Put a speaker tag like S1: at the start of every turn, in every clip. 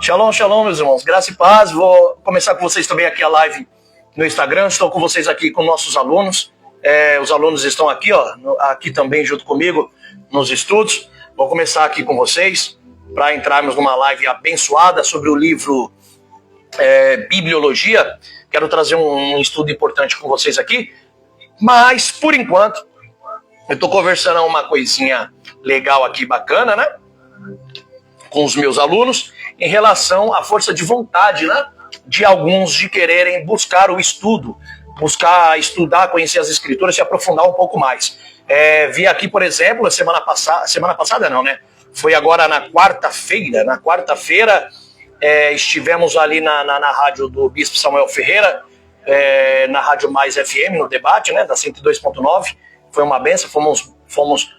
S1: Shalom, shalom, meus irmãos. Graça e paz. Vou começar com vocês também aqui a live no Instagram. Estou com vocês aqui com nossos alunos. Os alunos estão aqui, aqui também junto comigo nos estudos. Vou começar aqui com vocês para entrarmos numa live abençoada sobre o livro Bibliologia. Quero trazer um estudo importante com vocês aqui. Mas, por enquanto, eu estou conversando uma coisinha legal aqui, bacana, né? Com os meus alunos, em relação à força de vontade, né? De alguns de quererem buscar o estudo, buscar estudar, conhecer as escrituras, se aprofundar um pouco mais. Vi aqui, por exemplo, semana passada não, né? Foi agora na quarta-feira. Na quarta-feira, estivemos ali na rádio do Bispo Samuel Ferreira, na Rádio Mais FM, no debate, né? Da 102.9. Foi uma benção, fomos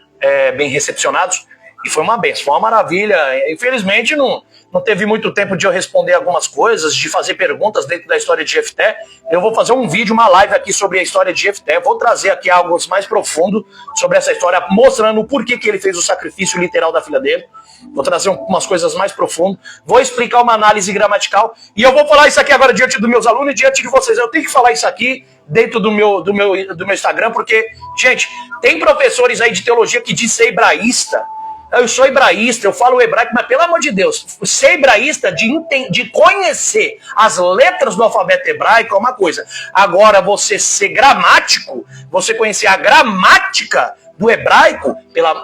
S1: bem recepcionados. E foi uma benção, foi uma maravilha. Infelizmente não teve muito tempo de eu responder algumas coisas, de fazer perguntas dentro da história de Jefté. Eu vou fazer um vídeo, uma live aqui sobre a história de Jefté. Vou trazer aqui algo mais profundo sobre essa história, mostrando o porquê que ele fez o sacrifício literal da filha dele. Vou trazer umas coisas mais profundas. Vou explicar uma análise gramatical. E eu vou falar isso aqui agora diante dos meus alunos e diante de vocês. Eu tenho que falar isso aqui dentro do meu Instagram, porque, gente, tem professores aí de teologia que dizem ser hebraísta. Eu sou hebraísta, eu falo hebraico, mas pelo amor de Deus, ser hebraísta, de conhecer as letras do alfabeto hebraico é uma coisa. Agora, você ser gramático, você conhecer a gramática do hebraico,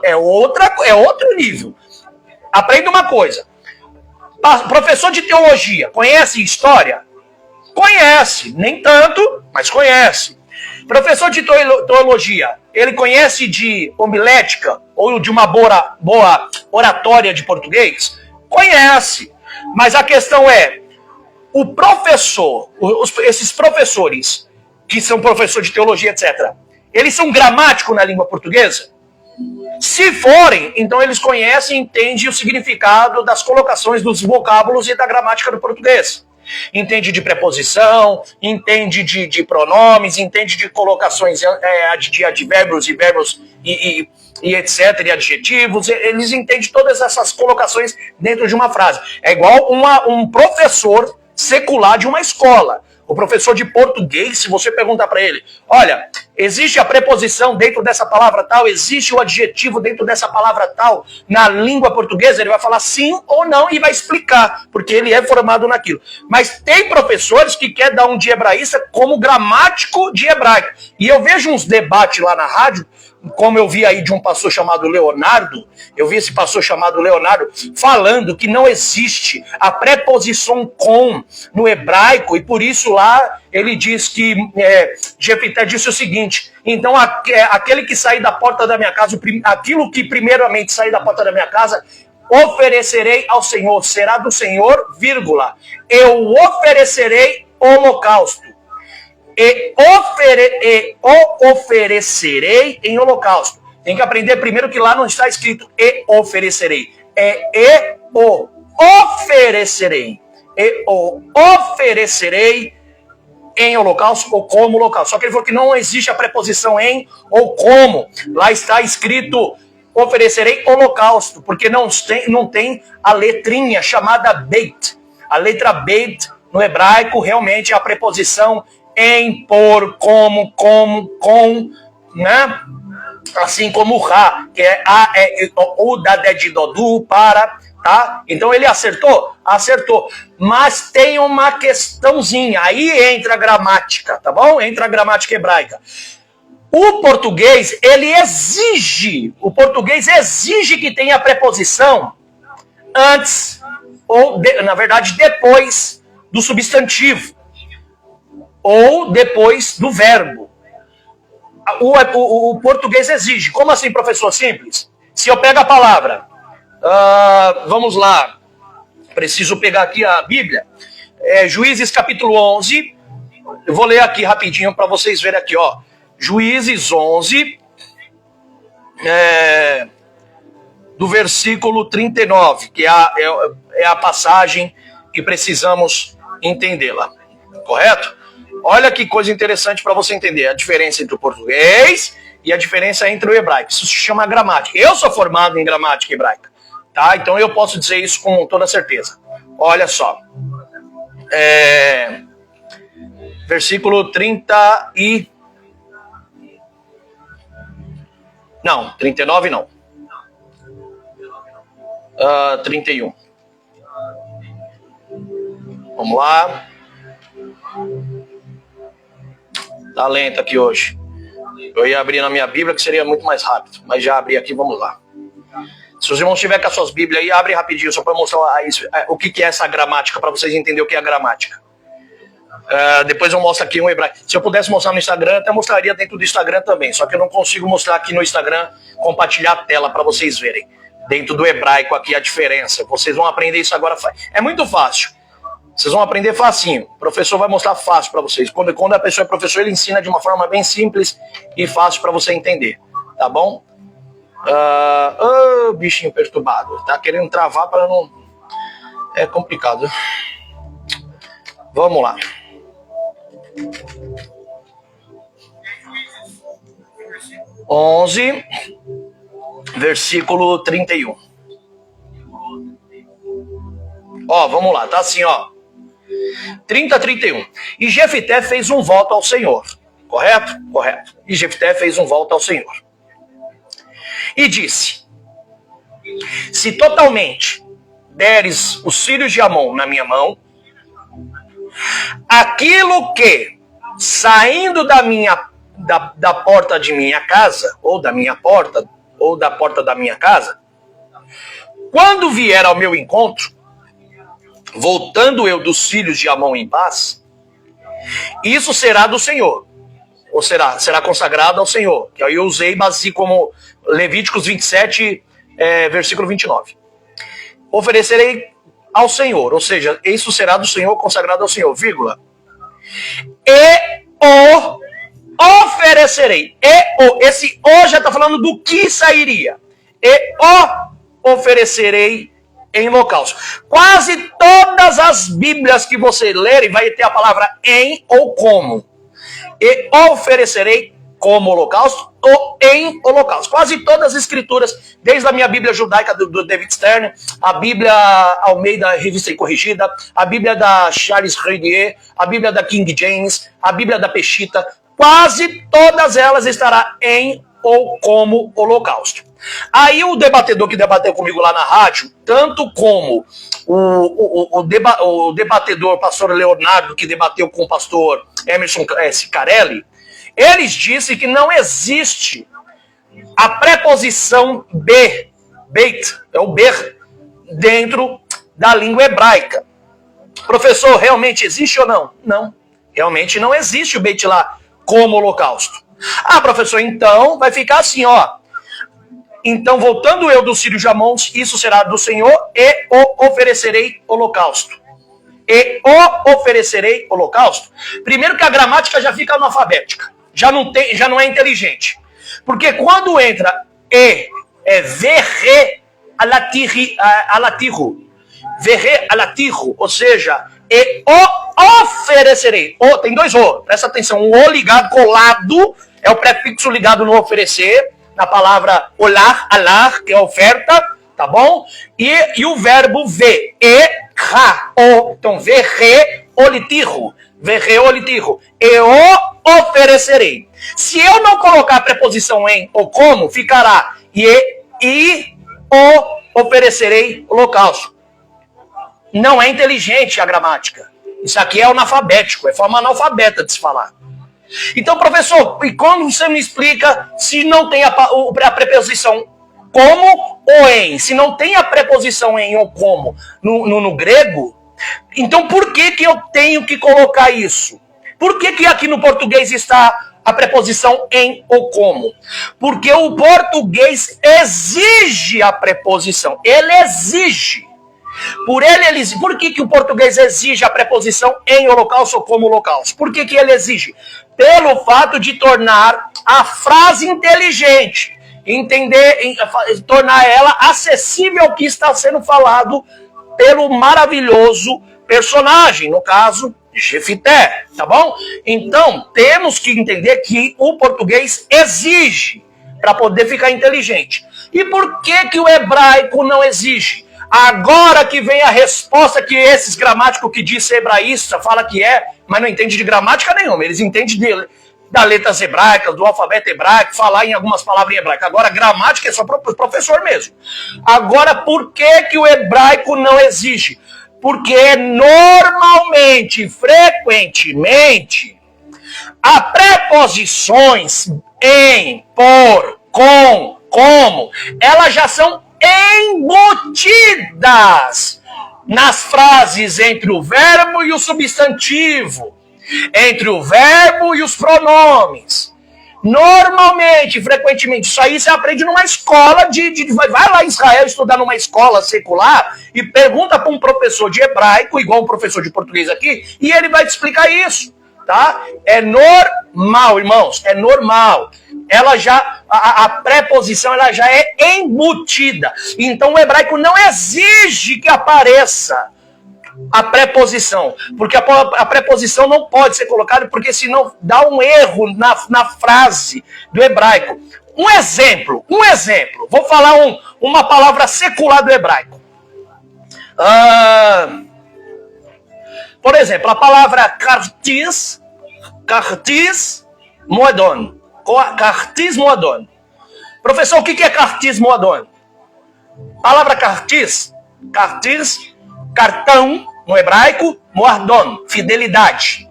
S1: é outro nível. Aprenda uma coisa. Professor de teologia, conhece história? Conhece, nem tanto, mas conhece. Professor de teologia, ele conhece de homilética ou de uma boa oratória de português? Conhece. Mas a questão é, o professor, esses professores, que são professores de teologia, etc., eles são gramáticos na língua portuguesa? Se forem, então eles conhecem e entendem o significado das colocações dos vocábulos e da gramática do português. Entende de preposição, entende de pronomes, entende de colocações de advérbios e verbos e etc, e adjetivos. Eles entendem todas essas colocações dentro de uma frase. É igual um professor secular de uma escola. O professor de português, se você perguntar para ele, olha, existe a preposição dentro dessa palavra tal, existe o adjetivo dentro dessa palavra tal, na língua portuguesa, ele vai falar sim ou não e vai explicar, porque ele é formado naquilo. Mas tem professores que querem dar um de hebraísta como gramático de hebraico. E eu vejo uns debates lá na rádio, como eu vi aí de um pastor chamado Leonardo, eu vi esse pastor chamado Leonardo falando que não existe a preposição com no hebraico, e por isso lá ele diz que Jefté disse o seguinte, então aquele que sair da porta da minha casa, aquilo que primeiramente sair da porta da minha casa, oferecerei ao Senhor, será do Senhor, vírgula, eu oferecerei holocausto. O oferecerei em holocausto. Tem que aprender primeiro que lá não está escrito e oferecerei. O oferecerei. O oferecerei em holocausto ou como holocausto. Só que ele falou que não existe a preposição em ou como. Lá está escrito oferecerei holocausto, porque não tem a letrinha chamada beit. A letra beit no hebraico realmente é a preposição em, por, como, com, né? Assim como o ra, que é o da de dodu, para, tá? Então ele acertou? Acertou. Mas tem uma questãozinha, aí entra a gramática, tá bom? Entra a gramática hebraica. O português exige que tenha a preposição antes, ou na verdade depois do substantivo. Ou depois do verbo. O português exige. Como assim, professor? Simples. Se eu pego a palavra, vamos lá, preciso pegar aqui a Bíblia, Juízes capítulo 11, eu vou ler aqui rapidinho para vocês verem aqui, ó. Juízes 11, do versículo 39, que é a passagem que precisamos entendê-la. Correto? Olha que coisa interessante para você entender a diferença entre o português e a diferença entre o hebraico. Isso se chama gramática. Eu sou formado em gramática hebraica, tá? Então eu posso dizer isso com toda certeza. Olha só. Versículo 30 e... Não, 39 não. 31. Vamos lá. Tá lento aqui hoje. Eu ia abrir na minha Bíblia, que seria muito mais rápido. Mas já abri aqui, vamos lá. Se os irmãos tiverem com as suas Bíblias aí, abre rapidinho, só para mostrar o que é essa gramática, para vocês entenderem o que é a gramática. Depois eu mostro aqui um hebraico. Se eu pudesse mostrar no Instagram, até mostraria dentro do Instagram também. Só que eu não consigo mostrar aqui no Instagram, compartilhar a tela para vocês verem. Dentro do hebraico aqui a diferença. Vocês vão aprender isso agora. É muito fácil. Vocês vão aprender facinho. O professor vai mostrar fácil para vocês. Quando a pessoa é professor, ele ensina de uma forma bem simples e fácil para você entender. Tá bom? Bichinho perturbado. Tá querendo travar para não... É complicado. Vamos lá. Onze, versículo 31. Vamos lá, tá assim, 30, 31. E Jefité fez um voto ao Senhor. Correto? Correto. E Jefité fez um voto ao Senhor. E disse: se totalmente deres os filhos de Amon na minha mão, aquilo que, saindo da porta de minha casa, ou da minha porta, ou da porta da minha casa, quando vier ao meu encontro, voltando eu dos filhos de Amon em paz, isso será do Senhor, ou será consagrado ao Senhor. Que aí eu usei base como Levíticos 27, versículo 29. Oferecerei ao Senhor, ou seja, isso será do Senhor, consagrado ao Senhor, vírgula. E o oferecerei. Esse o já está falando do que sairia. E o oferecerei em holocausto. Quase todas as Bíblias que você ler vai ter a palavra em ou como. E oferecerei como holocausto ou em holocausto. Quase todas as escrituras, desde a minha Bíblia judaica do David Stern, a Bíblia Almeida Revista e Corrigida, a Bíblia da Charles Renier, a Bíblia da King James, a Bíblia da Peshitta, quase todas elas estará em ou como holocausto. Aí o debatedor que debateu comigo lá na rádio, tanto como o debatedor, pastor Leonardo, que debateu com o pastor Emerson Sicarelli, eles disseram que não existe a preposição beit, é o ber, dentro da língua hebraica. Professor, realmente existe ou não? Não, realmente não existe o beit lá como holocausto. Professor, então vai ficar assim, Então, voltando eu dos filhos de Amon, isso será do Senhor e o oferecerei holocausto. E o oferecerei holocausto. Primeiro que a gramática já fica analfabética. Já não é inteligente. Porque quando entra verre alatiru, verre alatiru, ou seja, e o oferecerei. Tem dois o, presta atenção. O ligado, colado, é o prefixo ligado no oferecer, na palavra olar, alar, que é oferta, tá bom? E o verbo ve, o. Então, verre olitiru, e o oferecerei. Se eu não colocar a preposição em ou como, ficará e o oferecerei holocausto. Não é inteligente a gramática. Isso aqui é analfabético, é forma analfabeta de se falar. Então, professor, e como você me explica se não tem a preposição como ou em? Se não tem a preposição em ou como no grego, então por que eu tenho que colocar isso? Por que aqui no português está a preposição em ou como? Porque o português exige a preposição. Ele exige. Por que o português exige a preposição em holocausto ou como holocausto? Por que ele exige? Pelo fato de tornar a frase inteligente, tornar ela acessível ao que está sendo falado pelo maravilhoso personagem, no caso, Jefité, tá bom? Então, temos que entender que o português exige para poder ficar inteligente. E por que o hebraico não exige? Agora que vem a resposta que esses gramáticos que diz ser hebraísta fala que é, mas não entende de gramática nenhuma. Eles entendem das letras hebraicas, do alfabeto hebraico, falar em algumas palavras em hebraico. Agora, gramática é só para o professor mesmo. Agora, por que o hebraico não exige? Porque normalmente, frequentemente, as preposições em, por, com, como, elas já são embutidas nas frases entre o verbo e o substantivo, entre o verbo e os pronomes. Normalmente, frequentemente, isso aí você aprende numa escola vai lá em Israel estudar numa escola secular e pergunta para um professor de hebraico, igual um professor de português aqui, e ele vai te explicar isso, tá? É normal, irmãos, é normal. Ela já, a preposição, ela já é embutida. Então o hebraico não exige que apareça a preposição, porque a preposição não pode ser colocada, porque senão dá um erro na frase do hebraico. Um exemplo, vou falar uma palavra secular do hebraico. Por exemplo, a palavra kartis moedon. Kartis moedon. Professor, o que é kartis moedon? Palavra kartis, cartão, no hebraico, moedon, fidelidade.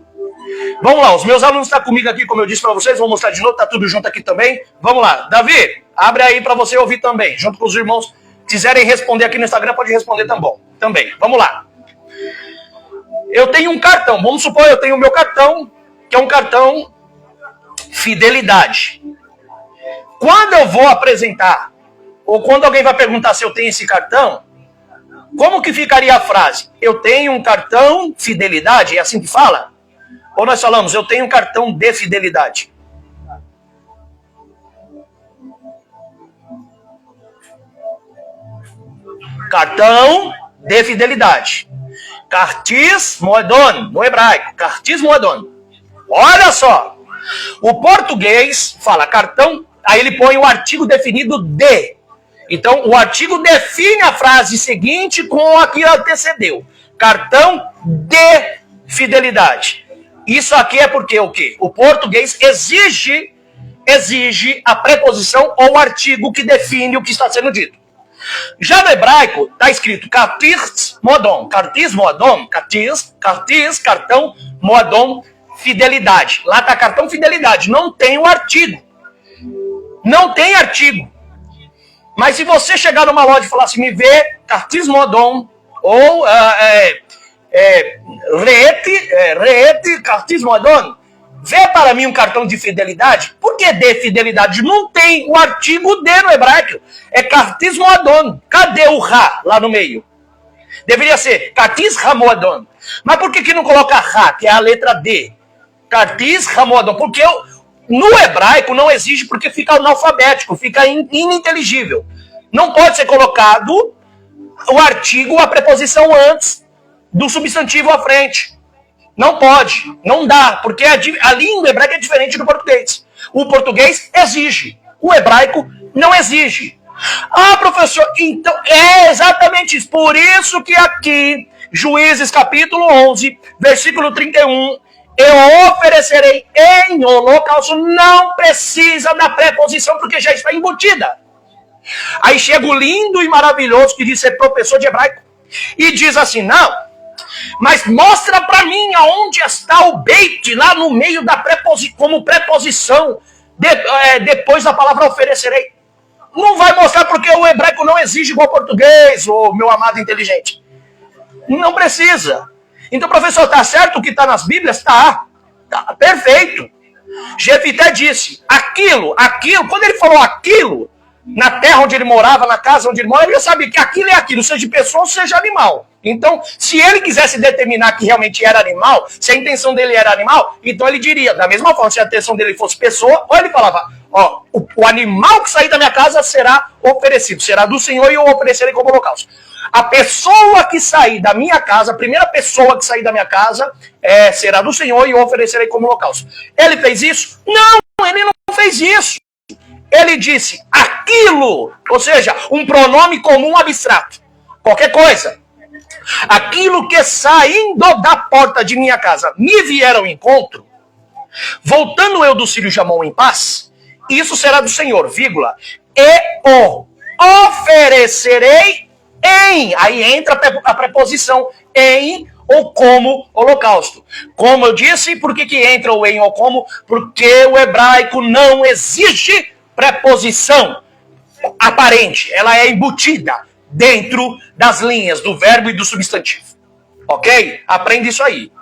S1: Vamos lá, os meus alunos estão comigo aqui, como eu disse para vocês, vou mostrar de novo, tá tudo junto aqui também. Vamos lá, Davi, abre aí para você ouvir também, junto com os irmãos. Quiserem responder aqui no Instagram, pode responder também. Vamos lá. Eu tenho um cartão, vamos supor, eu tenho o meu cartão, que é um cartão fidelidade. Quando eu vou apresentar, ou quando alguém vai perguntar se eu tenho esse cartão, como que ficaria a frase? Eu tenho um cartão fidelidade, é assim que fala? Ou nós falamos, eu tenho um cartão de fidelidade? Cartão de fidelidade. Kartis moedon, no hebraico. Kartis moedon. Olha só. O português fala cartão, aí ele põe o artigo definido de. Então, o artigo define a frase seguinte com a que antecedeu. Cartão de fidelidade. Isso aqui é porque o quê? O português exige a preposição ou o artigo que define o que está sendo dito. Já no hebraico, está escrito kartis moedon, cartão, moedon, fidelidade. Lá está cartão fidelidade, não tem o artigo. Não tem artigo. Mas se você chegar numa loja e falar assim, me vê kartis moedon, ou reete kartis moedon, vê para mim um cartão de fidelidade. Por que de fidelidade? Não tem o artigo de no hebraico. É kartis moedon. Cadê o ra lá no meio? Deveria ser kartis moedon. Mas por que não coloca ra, que é a letra D? Kartis moedon. Porque no hebraico não exige, porque fica analfabético, fica ininteligível. Não pode ser colocado o artigo, a preposição antes do substantivo à frente. Não pode, não dá, porque a língua hebraica é diferente do português. O português exige, o hebraico não exige. Ah, professor, então é exatamente isso. Por isso que aqui, Juízes capítulo 11, versículo 31, eu oferecerei em holocausto, não precisa da preposição, porque já está embutida. Aí chega o lindo e maravilhoso que diz ser professor de hebraico e diz assim, não, mas mostra para mim aonde está o beit lá no meio da como preposição depois da palavra oferecerei. Não vai mostrar porque o hebraico não exige igual ao português, ô meu amado inteligente. Não precisa. Então, professor, tá certo o que está nas Bíblias? Tá, perfeito. Jefité disse, aquilo, quando ele falou aquilo, na terra onde ele morava, na casa onde ele morava, ele já sabia que aquilo é aquilo, seja pessoa ou seja animal. Então, se ele quisesse determinar que realmente era animal, se a intenção dele era animal, então ele diria, da mesma forma, se a intenção dele fosse pessoa, ou ele falava, ó, o animal que sair da minha casa será oferecido, será do Senhor e eu oferecerei como holocausto. A pessoa que sair da minha casa, a primeira pessoa que sair da minha casa, será do Senhor e eu oferecerei como holocausto. Ele fez isso? Não, ele não fez isso. Ele disse aquilo, ou seja, um pronome comum abstrato. qualquer coisa. Aquilo que saindo da porta de minha casa me vier ao encontro, voltando eu do Círio de Amon em paz, isso será do Senhor, vírgula, e o oferecerei em, aí entra a preposição em ou como holocausto. Como eu disse, por que entra o em ou como? Porque o hebraico não exige preposição aparente, ela é embutida dentro das linhas do verbo e do substantivo. Ok? Aprende isso aí.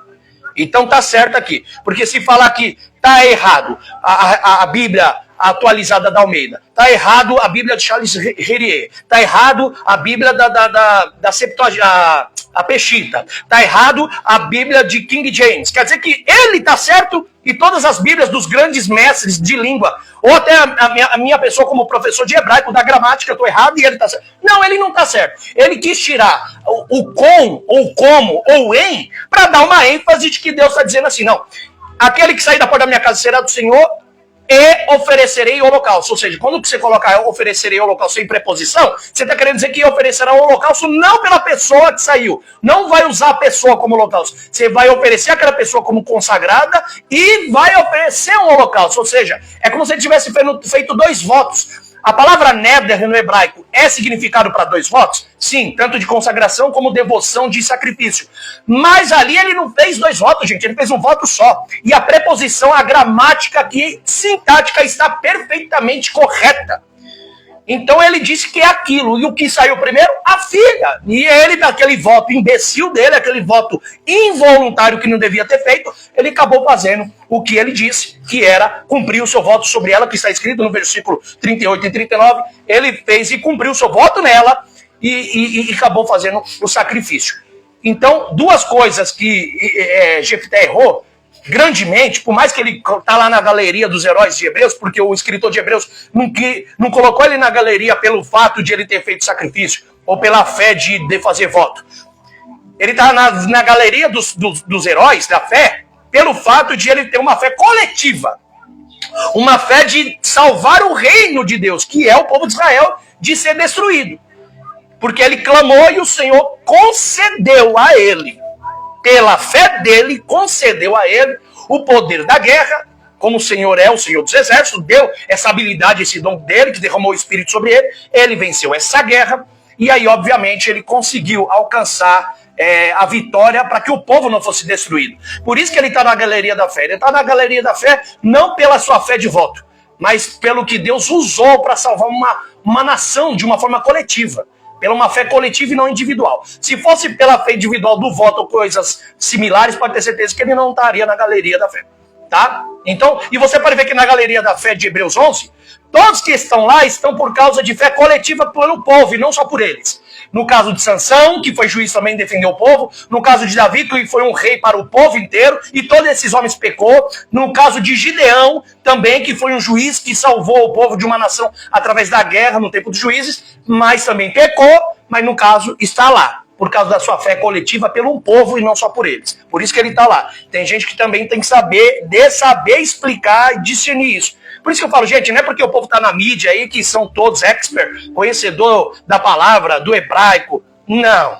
S1: Então tá certo aqui. Porque se falar que tá errado a Bíblia atualizada da Almeida, tá errado a Bíblia de Charles Herrier, tá errado a Bíblia da Septuaginta, a Peshitta, tá errado a Bíblia de King James. Quer dizer que ele tá certo e todas as Bíblias dos grandes mestres de língua, ou até a minha pessoa como professor de hebraico, da gramática, eu tô errado e ele tá certo. Não, ele não tá certo. Ele quis tirar o com, ou como, ou em, para dar uma ênfase de que Deus está dizendo assim, não, aquele que sair da porta da minha casa será do Senhor, e oferecerei holocausto. Ou seja, quando você colocar oferecerei holocausto sem preposição, você está querendo dizer que oferecerá o holocausto não pela pessoa que saiu. Não vai usar a pessoa como holocausto. Você vai oferecer aquela pessoa como consagrada e vai oferecer um holocausto. Ou seja, é como se ele tivesse feito 2 votos. A palavra neder no hebraico é significado para 2 votos? Sim, tanto de consagração como devoção de sacrifício. Mas ali ele não fez 2 votos, gente, ele fez um voto só. E a preposição, a gramática aqui, sintática, está perfeitamente correta. Então ele disse que é aquilo. E o que saiu primeiro? A filha. E ele, daquele voto imbecil dele, aquele voto involuntário que não devia ter feito, ele acabou fazendo o que ele disse, que era cumprir o seu voto sobre ela, que está escrito no versículo 38 e 39. Ele fez e cumpriu o seu voto nela e acabou fazendo o sacrifício. Então, 2 coisas que Jefté errou grandemente, por mais que ele tá lá na galeria dos heróis de Hebreus, porque o escritor de Hebreus não colocou ele na galeria pelo fato de ele ter feito sacrifício, ou pela fé de fazer voto. Ele tá na galeria dos heróis da fé, pelo fato de ele ter uma fé coletiva, uma fé de salvar o reino de Deus, que é o povo de Israel, de ser destruído. Porque ele clamou e o Senhor concedeu a ele, pela fé dele, concedeu a ele o poder da guerra, como o Senhor é o Senhor dos Exércitos, deu essa habilidade, esse dom dele, que derramou o Espírito sobre ele, ele venceu essa guerra, e aí, obviamente, ele conseguiu alcançar a vitória para que o povo não fosse destruído. Por isso que ele está na galeria da fé. Ele está na galeria da fé não pela sua fé de voto, mas pelo que Deus usou para salvar uma nação de uma forma coletiva. Pela uma fé coletiva e não individual. Se fosse pela fé individual do voto ou coisas similares, pode ter certeza que ele não estaria na galeria da fé. Tá? Então, e você pode ver que na galeria da fé de Hebreus 11, todos que estão lá estão por causa de fé coletiva pelo povo e não só por eles. No caso de Sansão, que foi juiz, também defendeu o povo. No caso de Davi, que foi um rei para o povo inteiro, e todos esses homens pecou. No caso de Gideão, também, que foi um juiz que salvou o povo de uma nação através da guerra no tempo dos juízes, mas também pecou, mas no caso está lá, por causa da sua fé coletiva pelo povo e não só por eles. Por isso que ele está lá. Tem gente que também tem que saber explicar e discernir isso. Por isso que eu falo, gente, não é porque o povo está na mídia aí que são todos expert, conhecedor da palavra, do hebraico. Não,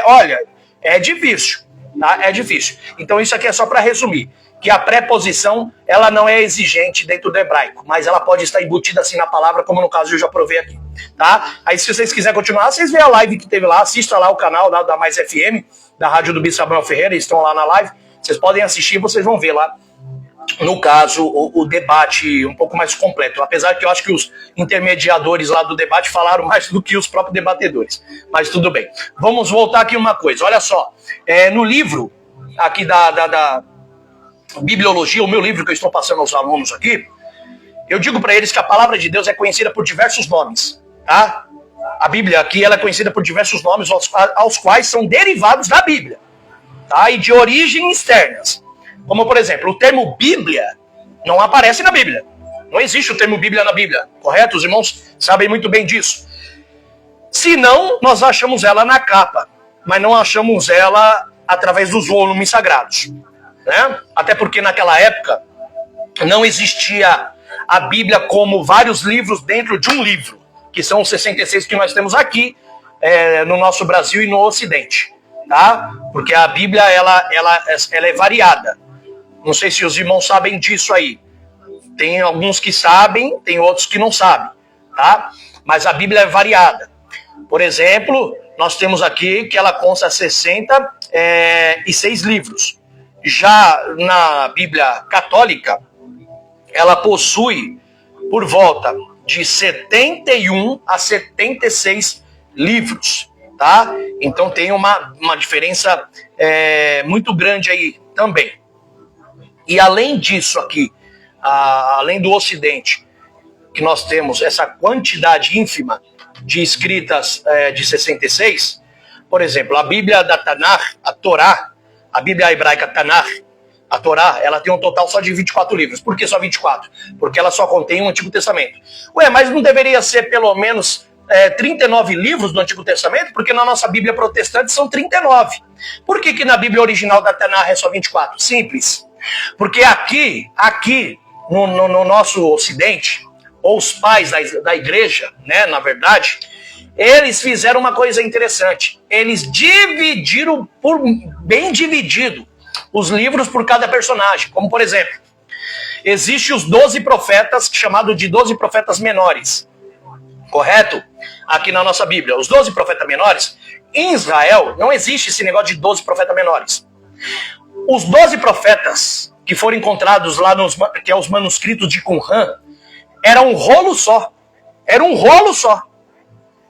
S1: olha, é difícil, tá? É difícil. Então isso aqui é só para resumir, que a preposição, ela não é exigente dentro do hebraico, mas ela pode estar embutida assim na palavra, como no caso eu já provei aqui, tá? Aí se vocês quiserem continuar, vocês veem a live que teve lá, assista lá o canal da Mais FM, da rádio do Bispo Samuel Ferreira, eles estão lá na live, vocês podem assistir, vocês vão ver lá, no caso, o debate um pouco mais completo. Apesar que eu acho que os intermediadores lá do debate falaram mais do que os próprios debatedores. Mas tudo bem. Vamos voltar aqui uma coisa. Olha só, no livro aqui da Bibliologia, o meu livro que eu estou passando aos alunos aqui, eu digo para eles que a palavra de Deus é conhecida por diversos nomes. Tá? A Bíblia aqui ela é conhecida por diversos nomes, aos quais são derivados da Bíblia. Tá? E de origem externas. Como, por exemplo, o termo Bíblia não aparece na Bíblia. Não existe o termo Bíblia na Bíblia, correto? Os irmãos sabem muito bem disso. Se não, nós achamos ela na capa, mas não achamos ela através dos volumes sagrados. Né? Até porque naquela época não existia a Bíblia como vários livros dentro de um livro, que são os 66 que nós temos aqui, no nosso Brasil e no Ocidente, tá? Porque a Bíblia ela é variada. Não sei se os irmãos sabem disso aí. Tem alguns que sabem, tem outros que não sabem, tá? Mas a Bíblia é variada. Por exemplo, nós temos aqui que ela consta 66 livros. Já na Bíblia católica, ela possui por volta de 71 a 76 livros, tá? Então tem uma diferença muito grande aí também. E além disso aqui, além do Ocidente, que nós temos essa quantidade ínfima de escritas de 66, por exemplo, a Bíblia da Tanakh, a Torá, a Bíblia hebraica Tanakh, a Torá, ela tem um total só de 24 livros. Por que só 24? Porque ela só contém o Antigo Testamento. Ué, mas não deveria ser pelo menos 39 livros do Antigo Testamento? Porque na nossa Bíblia protestante são 39. Por que na Bíblia original da Tanakh é só 24? Simples. Porque aqui no nosso Ocidente, ou os pais da igreja, né, na verdade, eles fizeram uma coisa interessante. Eles dividiram, bem dividido, os livros por cada personagem. Como, por exemplo, existe os 12 profetas, chamado de 12 profetas menores. Correto? Aqui na nossa Bíblia. Os 12 profetas menores, em Israel, não existe esse negócio de 12 profetas menores. Os 12 profetas que foram encontrados lá que é os manuscritos de Qumran, era um rolo só. Era um rolo só.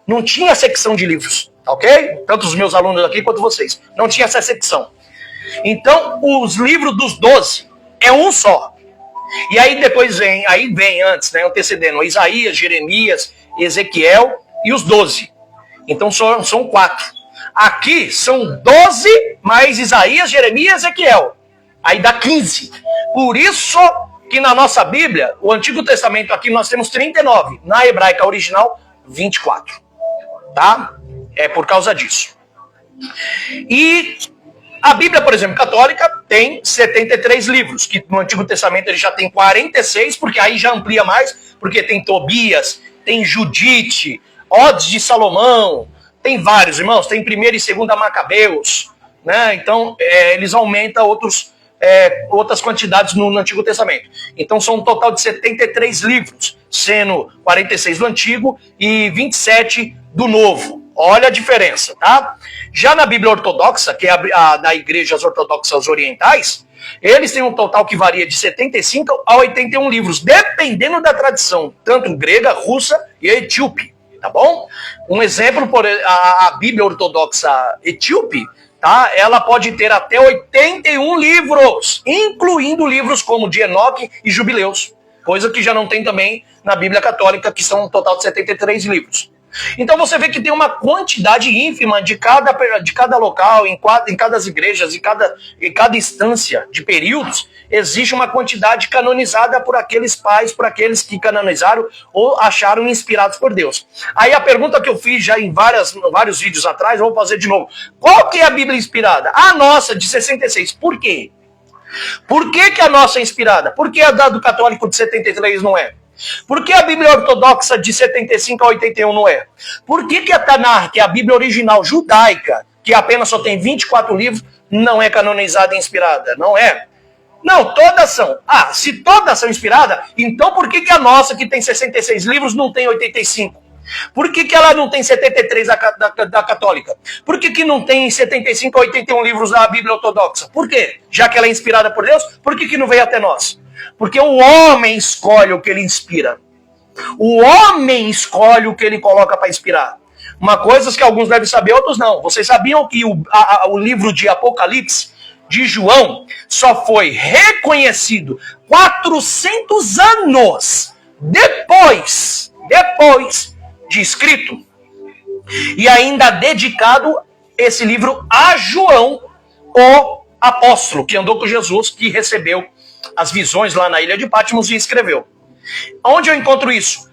S1: Não tinha secção de livros, ok? Tanto os meus alunos aqui quanto vocês. Não tinha essa secção. Então, os livros dos 12 é um só. E aí depois vem antes, né, antecedendo Isaías, Jeremias, Ezequiel e os 12. Então são 4. Aqui são 12 mais Isaías, Jeremias e Ezequiel. Aí dá 15. Por isso que na nossa Bíblia, o Antigo Testamento aqui nós temos 39. Na hebraica original, 24. Tá? É por causa disso. E a Bíblia, por exemplo, católica, tem 73 livros, que no Antigo Testamento ele já tem 46, porque aí já amplia mais, porque tem Tobias, tem Judite, Odes de Salomão, tem vários, irmãos, tem 1ª e 2ª Macabeus, né? Então, eles aumentam outras quantidades no Antigo Testamento. Então, são um total de 73 livros, sendo 46 do Antigo e 27 do Novo. Olha a diferença, tá? Já na Bíblia Ortodoxa, que é a da Igrejas Ortodoxas Orientais, eles têm um total que varia de 75 a 81 livros, dependendo da tradição, tanto grega, russa e etíope, tá bom? Um exemplo, a Bíblia Ortodoxa etíope, tá? Ela pode ter até 81 livros, incluindo livros como de Enoque e Jubileus, coisa que já não tem também na Bíblia Católica, que são um total de 73 livros. Então você vê que tem uma quantidade ínfima de cada local, em cada igrejas, em cada instância de períodos, existe uma quantidade canonizada por aqueles pais, por aqueles que canonizaram ou acharam inspirados por Deus. Aí a pergunta que eu fiz já em vários vídeos atrás, eu vou fazer de novo. Qual que é a Bíblia inspirada? A nossa, de 66. Por quê? Por que a nossa é inspirada? Por que a do católico de 73 não é? Por que a Bíblia Ortodoxa de 75 a 81 não é? Por que a Tanakh, que é a Bíblia original judaica, que apenas só tem 24 livros, não é canonizada e inspirada? Não é? Não, todas são. Ah, se todas são inspiradas, então por que a nossa, que tem 66 livros, não tem 85? Por que ela não tem 73 da católica? Por que não tem 75 a 81 livros da Bíblia Ortodoxa? Por quê? Já que ela é inspirada por Deus, por que não veio até nós? Porque o homem escolhe o que ele inspira. O homem escolhe o que ele coloca para inspirar. Uma coisa que alguns devem saber, outros não. Vocês sabiam que o livro de Apocalipse, de João, só foi reconhecido 400 anos depois de escrito? E ainda dedicado esse livro a João, o apóstolo, que andou com Jesus, que recebeu as visões lá na ilha de Patmos e escreveu. Onde eu encontro isso?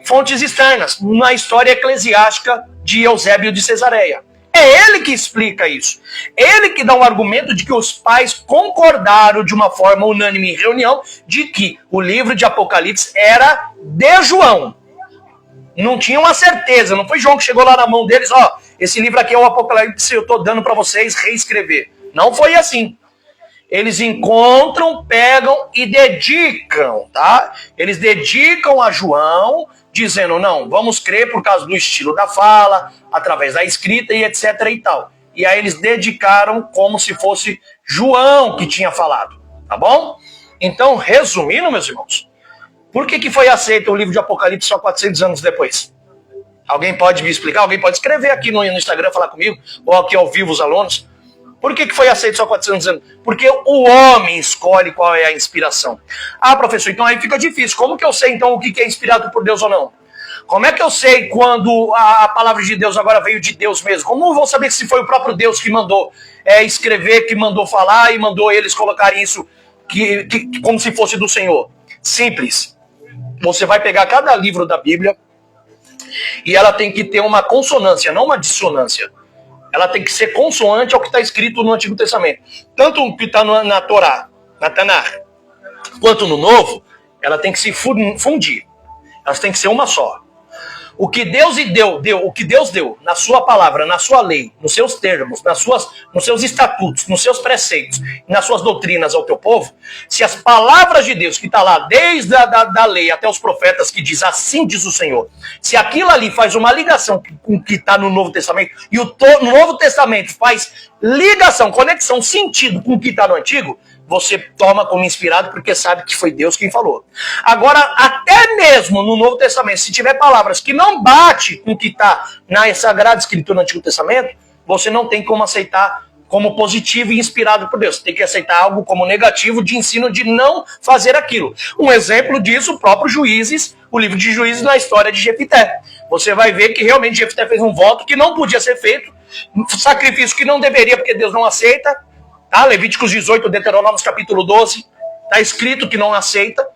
S1: Fontes externas, na história eclesiástica de Eusébio de Cesareia. É ele que explica isso. Ele que dá um argumento de que os pais concordaram de uma forma unânime em reunião de que o livro de Apocalipse era de João. não tinham a certeza. Não foi João que chegou lá na mão deles, ó, esse livro aqui é o Apocalipse, eu estou dando para vocês reescrever. Não foi assim. Eles encontram, pegam e dedicam, tá? Eles dedicam a João, dizendo, não, vamos crer por causa do estilo da fala, através da escrita e etc e tal. E aí eles dedicaram como se fosse João que tinha falado, tá bom? Então, resumindo, meus irmãos, por que foi aceito o livro de Apocalipse só 400 anos depois? Alguém pode me explicar? Alguém pode escrever aqui no Instagram, falar comigo, ou aqui ao vivo os alunos. Por que foi aceito só 400 anos? Porque o homem escolhe qual é a inspiração. Ah, professor, então aí fica difícil. Como que eu sei, então, o que é inspirado por Deus ou não? Como é que eu sei quando a palavra de Deus agora veio de Deus mesmo? Como eu vou saber se foi o próprio Deus que mandou escrever, que mandou falar e mandou eles colocarem isso como se fosse do Senhor? Simples. Você vai pegar cada livro da Bíblia e ela tem que ter uma consonância, não uma dissonância. Ela tem que ser consoante ao que está escrito no Antigo Testamento. Tanto o que está na Torá, na Tanakh, quanto no Novo, ela tem que se fundir. Elas têm que ser uma só. O que Deus deu na sua palavra, na sua lei, nos seus termos, nos seus estatutos, nos seus preceitos, nas suas doutrinas ao teu povo, se as palavras de Deus que está lá, desde da lei até os profetas, que diz assim diz o Senhor, se aquilo ali faz uma ligação com o que está no Novo Testamento, e o Novo Testamento faz ligação, conexão, sentido com o que está no Antigo, você toma como inspirado porque sabe que foi Deus quem falou. Agora, até mesmo no Novo Testamento, se tiver palavras que não bate com o que está na Sagrada Escritura no Antigo Testamento, você não tem como aceitar como positivo e inspirado por Deus. Você tem que aceitar algo como negativo de ensino de não fazer aquilo. Um exemplo disso, o próprio Juízes, o livro de Juízes na história de Jefité. Você vai ver que realmente Jefité fez um voto que não podia ser feito, um sacrifício que não deveria porque Deus não aceita. Tá? Levíticos 18, Deuteronômio capítulo 12, tá escrito que não aceita.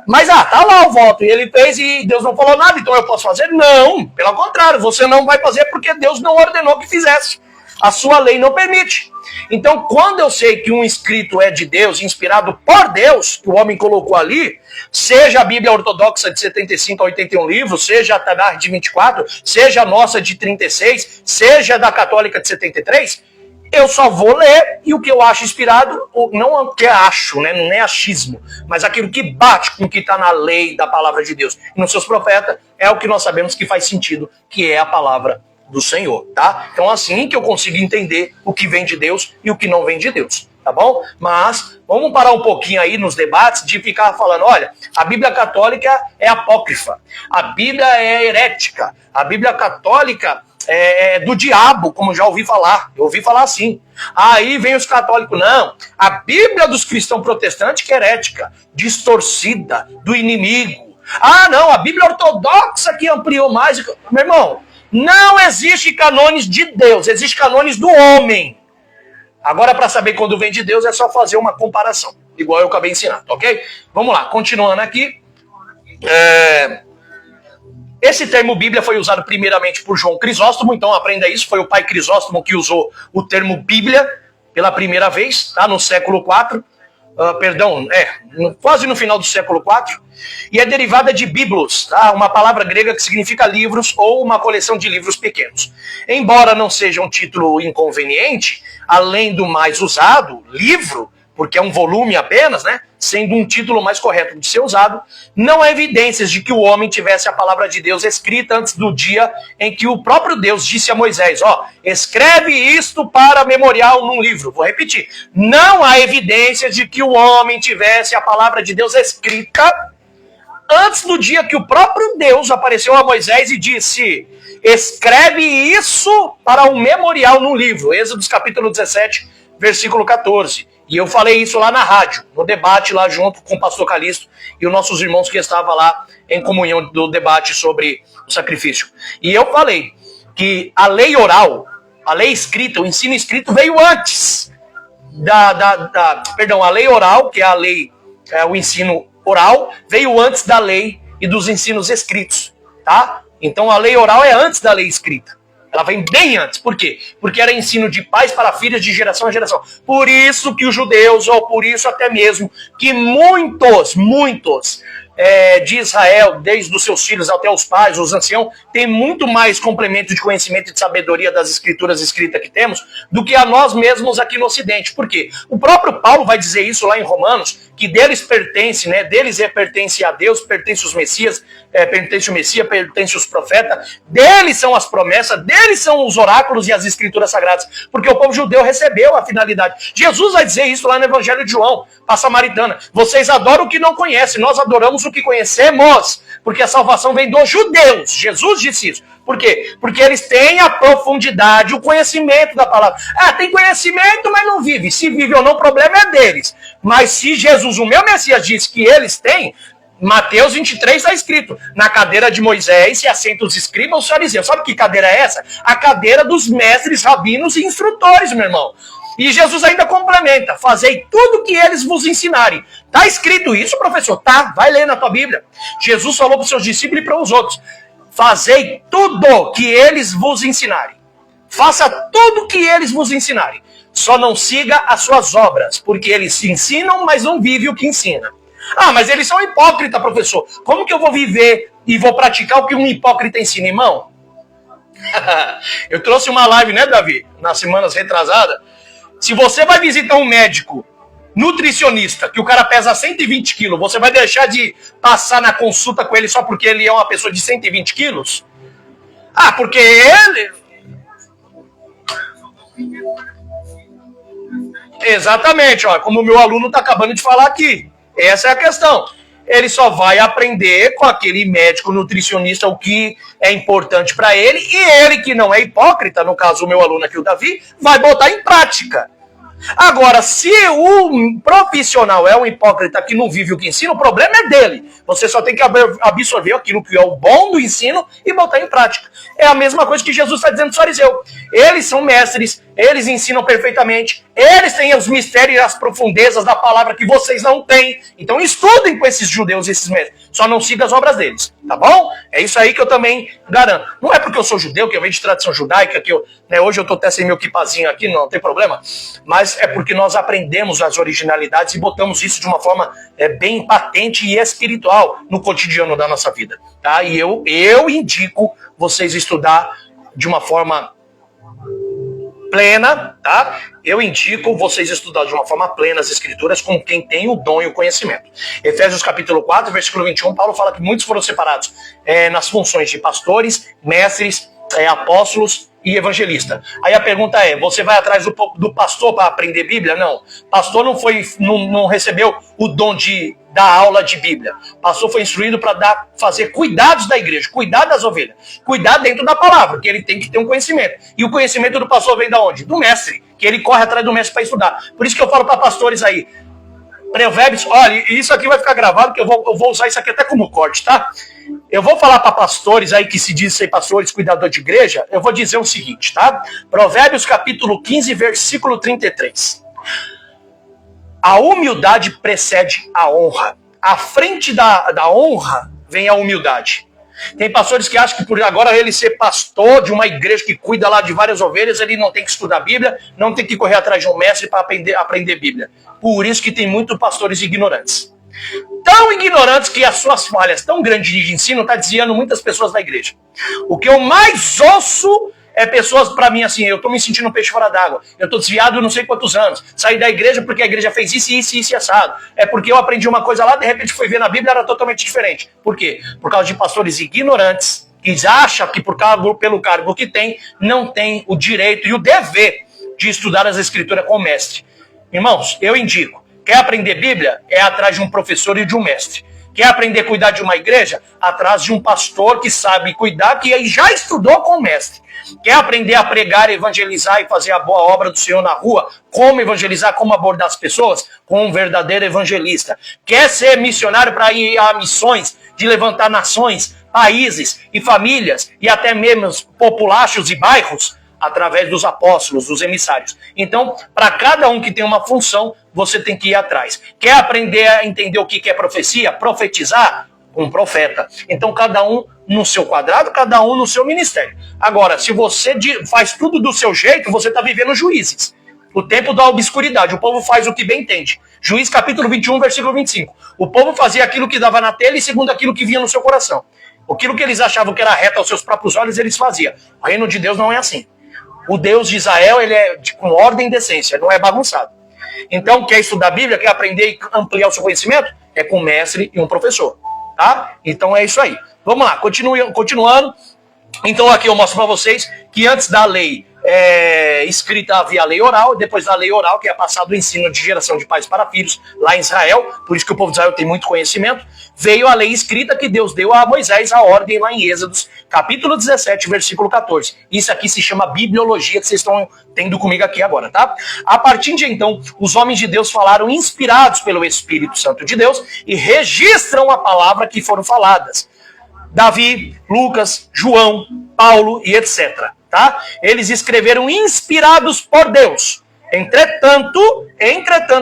S1: Mas tá lá o voto, e ele fez e Deus não falou nada, então eu posso fazer? Não, pelo contrário, você não vai fazer porque Deus não ordenou que fizesse. A sua lei não permite. Então, quando eu sei que um escrito é de Deus, inspirado por Deus, que o homem colocou ali, seja a Bíblia ortodoxa de 75 a 81 livros, seja a Tanakh de 24, seja a nossa de 36, seja a da católica de 73, eu só vou ler e o que eu acho inspirado, não o que eu acho, né? Não é achismo, mas aquilo que bate com o que está na lei da palavra de Deus e nos seus profetas, é o que nós sabemos que faz sentido, que é a palavra do Senhor, tá? Então assim que eu consigo entender o que vem de Deus e o que não vem de Deus, tá bom? Mas vamos parar um pouquinho aí nos debates de ficar falando, olha, a Bíblia católica é apócrifa, a Bíblia é herética, a Bíblia católica é do diabo, como já ouvi falar. Eu ouvi falar assim. Aí vem os católicos, não. A Bíblia dos cristãos protestantes que é herética, distorcida, do inimigo. Ah, não, a Bíblia ortodoxa que ampliou mais. Meu irmão, não existe canones de Deus, existe canones do homem. Agora, para saber quando vem de Deus, é só fazer uma comparação, igual eu acabei ensinando, ok? Vamos lá, continuando aqui. Esse termo Bíblia foi usado primeiramente por João Crisóstomo, então aprenda isso, foi o pai Crisóstomo que usou o termo Bíblia pela primeira vez, tá? No século IV, quase no final do século IV, e é derivada de biblos, tá? Uma palavra grega que significa livros ou uma coleção de livros pequenos. Embora não seja um título inconveniente, além do mais usado, livro, porque é um volume apenas, né? Sendo um título mais correto de ser usado, não há evidências de que o homem tivesse a palavra de Deus escrita antes do dia em que o próprio Deus disse a Moisés, escreve isto para memorial num livro. Vou repetir, não há evidências de que o homem tivesse a palavra de Deus escrita antes do dia que o próprio Deus apareceu a Moisés e disse, escreve isso para um memorial num livro. Êxodo capítulo 17, versículo 14. E eu falei isso lá na rádio, no debate lá junto com o pastor Calixto e os nossos irmãos que estavam lá em comunhão do debate sobre o sacrifício. E eu falei que a lei oral, a lei escrita, o ensino escrito veio antes a lei oral, que é a lei, o ensino oral, veio antes da lei e dos ensinos escritos, tá? Então a lei oral é antes da lei escrita. Ela vem bem antes. Por quê? Porque era ensino de pais para filhos de geração em geração. Por isso que os judeus, ou por isso até mesmo, que muitos de Israel, desde os seus filhos até os pais, os anciãos, tem muito mais complemento de conhecimento e de sabedoria das escrituras escritas que temos do que a nós mesmos aqui no Ocidente. Por quê? O próprio Paulo vai dizer isso lá em Romanos, que deles pertence, né? Deles pertence a Deus, pertence os Messias, pertence o Messias, pertence os profetas, deles são as promessas, deles são os oráculos e as escrituras sagradas, porque o povo judeu recebeu a finalidade. Jesus vai dizer isso lá no Evangelho de João, a Samaritana. Vocês adoram o que não conhecem, nós adoramos o que conhecemos, porque a salvação vem dos judeus. Jesus disse isso. Por quê? Porque eles têm a profundidade, o conhecimento da palavra. Tem conhecimento, mas não vive. Se vive ou não, o problema é deles. Mas se Jesus, o meu Messias, disse que eles têm, Mateus 23 está escrito: na cadeira de Moisés se assentam os escribas, os fariseus. Sabe que cadeira é essa? A cadeira dos mestres, rabinos e instrutores, meu irmão. E Jesus ainda complementa: fazei tudo o que eles vos ensinarem. Está escrito isso, professor? Tá, vai ler na tua Bíblia. Jesus falou para os seus discípulos e para os outros: fazei tudo que eles vos ensinarem. Faça tudo o que eles vos ensinarem. Só não siga as suas obras, porque eles se ensinam, mas não vivem o que ensina. Mas eles são hipócritas, professor. Como que eu vou viver e vou praticar o que um hipócrita ensina, irmão? Eu trouxe uma live, né, Davi? Nas semanas retrasadas. Se você vai visitar um médico nutricionista, que o cara pesa 120 quilos, você vai deixar de passar na consulta com ele só porque ele é uma pessoa de 120 quilos? Porque ele... Exatamente, como o meu aluno está acabando de falar aqui. Essa é a questão. Ele só vai aprender com aquele médico nutricionista o que é importante para ele, e ele, que não é hipócrita, no caso o meu aluno aqui, o Davi, vai botar em prática. Agora, se o profissional é um hipócrita que não vive o que ensina, o problema é dele. Você só tem que absorver aquilo que é o bom do ensino e botar em prática. É a mesma coisa que Jesus está dizendo dos fariseus. Eles são mestres, eles ensinam perfeitamente, eles têm os mistérios e as profundezas da palavra que vocês não têm. Então estudem com esses judeus e esses mestres. Só não sigam as obras deles, tá bom? É isso aí que eu também garanto. Não é porque eu sou judeu, que eu venho de tradição judaica, que hoje eu estou até sem meu quipazinho aqui, não tem problema. Mas é porque nós aprendemos as originalidades e botamos isso de uma forma bem patente e espiritual no cotidiano da nossa vida. Tá? E eu indico vocês estudar de uma forma plena, tá? Eu indico vocês estudar de uma forma plena as escrituras com quem tem o dom e o conhecimento. Efésios capítulo 4, versículo 21, Paulo fala que muitos foram separados nas funções de pastores, mestres, apóstolos e evangelista. Aí a pergunta é: você vai atrás do pastor para aprender Bíblia? Não. Pastor não recebeu o dom de dar aula de Bíblia. Pastor foi instruído para fazer cuidados da igreja, cuidar das ovelhas, cuidar dentro da palavra, que ele tem que ter um conhecimento. E o conhecimento do pastor vem da onde? Do mestre, que ele corre atrás do mestre para estudar. Por isso que eu falo para pastores aí, Provérbios, olha, isso aqui vai ficar gravado, que eu vou usar isso aqui até como corte, tá? Eu vou falar para pastores aí que se dizem ser pastores, cuidador de igreja, eu vou dizer o seguinte, tá? Provérbios capítulo 15, versículo 33. A humildade precede a honra. À frente da honra vem a humildade. Tem pastores que acham que por agora ele ser pastor de uma igreja que cuida lá de várias ovelhas, ele não tem que estudar a Bíblia, não tem que correr atrás de um mestre para aprender Bíblia. Por isso que tem muitos pastores ignorantes. Tão ignorantes que as suas falhas tão grandes de ensino está desviando muitas pessoas da igreja. O que eu mais ouço é pessoas, para mim, assim, eu estou me sentindo um peixe fora d'água. Eu estou desviado não sei quantos anos. Saí da igreja porque a igreja fez isso, isso, isso e assado. É porque eu aprendi uma coisa lá, de repente fui ver na Bíblia, era totalmente diferente. Por quê? Por causa de pastores ignorantes, que acham que pelo cargo que tem, não tem o direito e o dever de estudar as escrituras com o mestre. Irmãos, eu indico, quer aprender Bíblia? É atrás de um professor e de um mestre. Quer aprender a cuidar de uma igreja? Atrás de um pastor que sabe cuidar, que já estudou com o mestre. Quer aprender a pregar, evangelizar e fazer a boa obra do Senhor na rua? Como evangelizar, como abordar as pessoas? Com um verdadeiro evangelista. Quer ser missionário para ir a missões, de levantar nações, países e famílias, e até mesmo populaços e bairros? Através dos apóstolos, dos emissários. Então, para cada um que tem uma função, você tem que ir atrás. Quer aprender a entender o que é profecia? Profetizar? Um profeta. Então, cada um no seu quadrado, cada um no seu ministério. Agora, se você faz tudo do seu jeito, você está vivendo Juízes. O tempo da obscuridade. O povo faz o que bem entende. Juízes capítulo 21, versículo 25. O povo fazia aquilo que dava na telha e segundo aquilo que vinha no seu coração. Aquilo que eles achavam que era reto aos seus próprios olhos, eles faziam. O reino de Deus não é assim. O Deus de Israel, ele é com ordem e decência, não é bagunçado. Então, quer estudar a Bíblia, quer aprender e ampliar o seu conhecimento? É com um mestre e um professor. Tá? Então é isso aí. Vamos lá, continuando. Então aqui eu mostro para vocês que antes da lei escrita havia a lei oral, e depois da lei oral, que é passado o ensino de geração de pais para filhos lá em Israel, por isso que o povo de Israel tem muito conhecimento, veio a lei escrita que Deus deu a Moisés, a ordem lá em Êxodos, capítulo 17, versículo 14. Isso aqui se chama bibliologia, que vocês estão tendo comigo aqui agora, tá? A partir de então, os homens de Deus falaram inspirados pelo Espírito Santo de Deus e registram a palavra que foram faladas. Davi, Lucas, João, Paulo e etc. Tá? Eles escreveram inspirados por Deus. Entretanto,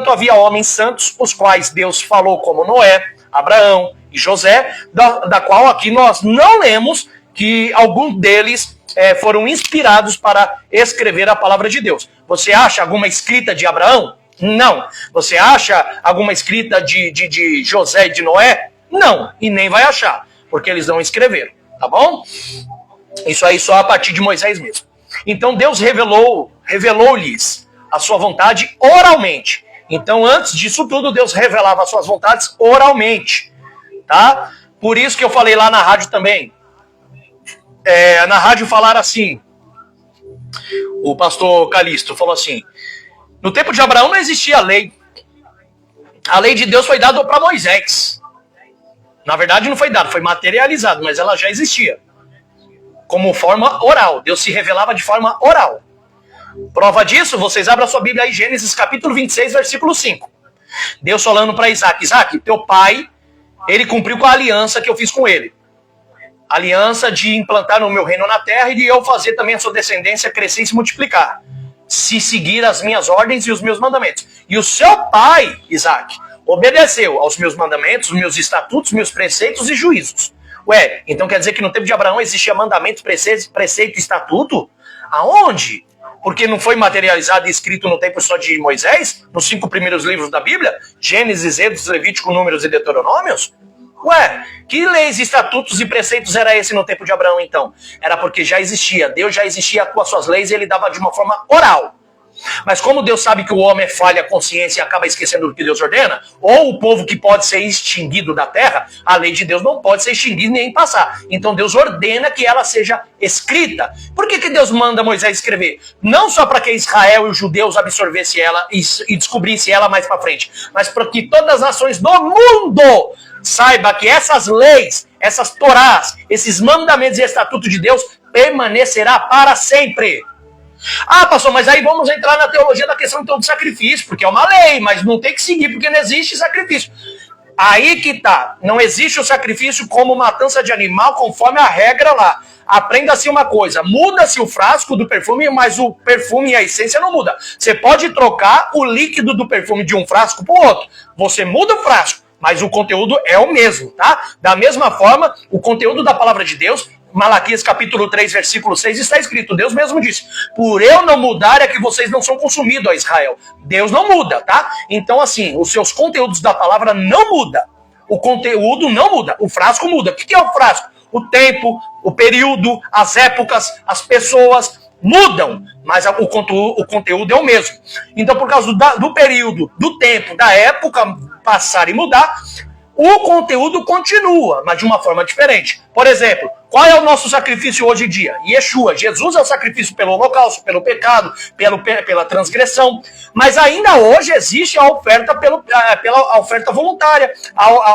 S1: havia homens santos, os quais Deus falou, como Noé, Abraão e José, da qual aqui nós não lemos que alguns deles foram inspirados para escrever a palavra de Deus. Você acha alguma escrita de Abraão? Não. Você acha alguma escrita de José e de Noé? Não. E nem vai achar, porque eles não escreveram, tá bom? Isso aí só a partir de Moisés mesmo. Então Deus revelou-lhes a sua vontade oralmente. Então antes disso tudo, Deus revelava as suas vontades oralmente. Tá? Por isso que eu falei lá na rádio também. Na rádio falaram assim, o pastor Calixto falou assim, no tempo de Abraão não existia lei. A lei de Deus foi dada para Moisés. Na verdade não foi dada, foi materializado, mas ela já existia. Como forma oral. Deus se revelava de forma oral. Prova disso, vocês abram a sua Bíblia aí, Gênesis capítulo 26, versículo 5. Deus falando para Isaac, Isaac, teu pai, ele cumpriu com a aliança que eu fiz com ele. Aliança de implantar no meu reino na terra e de eu fazer também a sua descendência crescer e se multiplicar. Se seguir as minhas ordens e os meus mandamentos. E o seu pai, Isaac, obedeceu aos meus mandamentos, os meus estatutos, meus preceitos e juízos. Ué, então quer dizer que no tempo de Abraão existia mandamento, preceito e estatuto? Aonde? Porque não foi materializado e escrito no tempo só de Moisés? Nos 5 primeiros livros da Bíblia? Gênesis, Êxodo, Levítico, Números e Deuteronômios? Ué, que leis, estatutos e preceitos era esse no tempo de Abraão então? Era porque já existia, Deus já existia com as suas leis e ele dava de uma forma oral. Mas como Deus sabe que o homem falha a consciência e acaba esquecendo do que Deus ordena, ou o povo que pode ser extinguido da terra, a lei de Deus não pode ser extinguida nem passar. Então Deus ordena que ela seja escrita. Por que Deus manda Moisés escrever? Não só para que Israel e os judeus absorvessem ela e descobrissem ela mais para frente, mas para que todas as nações do mundo saibam que essas leis, essas torás, esses mandamentos e estatutos de Deus permanecerá para sempre. Ah, pastor, mas aí vamos entrar na teologia da questão então do sacrifício, porque é uma lei, mas não tem que seguir, porque não existe sacrifício. Aí que tá, não existe o sacrifício como matança de animal, conforme a regra lá. Aprenda-se uma coisa, muda-se o frasco do perfume, mas o perfume e a essência não muda. Você pode trocar o líquido do perfume de um frasco para o outro. Você muda o frasco, mas o conteúdo é o mesmo, tá? Da mesma forma, o conteúdo da palavra de Deus, Malaquias capítulo 3, versículo 6, está escrito, Deus mesmo disse, por eu não mudar é que vocês não são consumidos, ó Israel. Deus não muda, tá? Então, assim, os seus conteúdos da palavra não mudam. O conteúdo não muda, o frasco muda. O que é o frasco? O tempo, o período, as épocas, as pessoas mudam, mas o conteúdo é o mesmo. Então, por causa do período, do tempo, da época passar e mudar, o conteúdo continua, mas de uma forma diferente. Por exemplo, qual é o nosso sacrifício hoje em dia? Yeshua, Jesus é o sacrifício pelo holocausto, pelo pecado, pela transgressão. Mas ainda hoje existe a oferta pela oferta voluntária,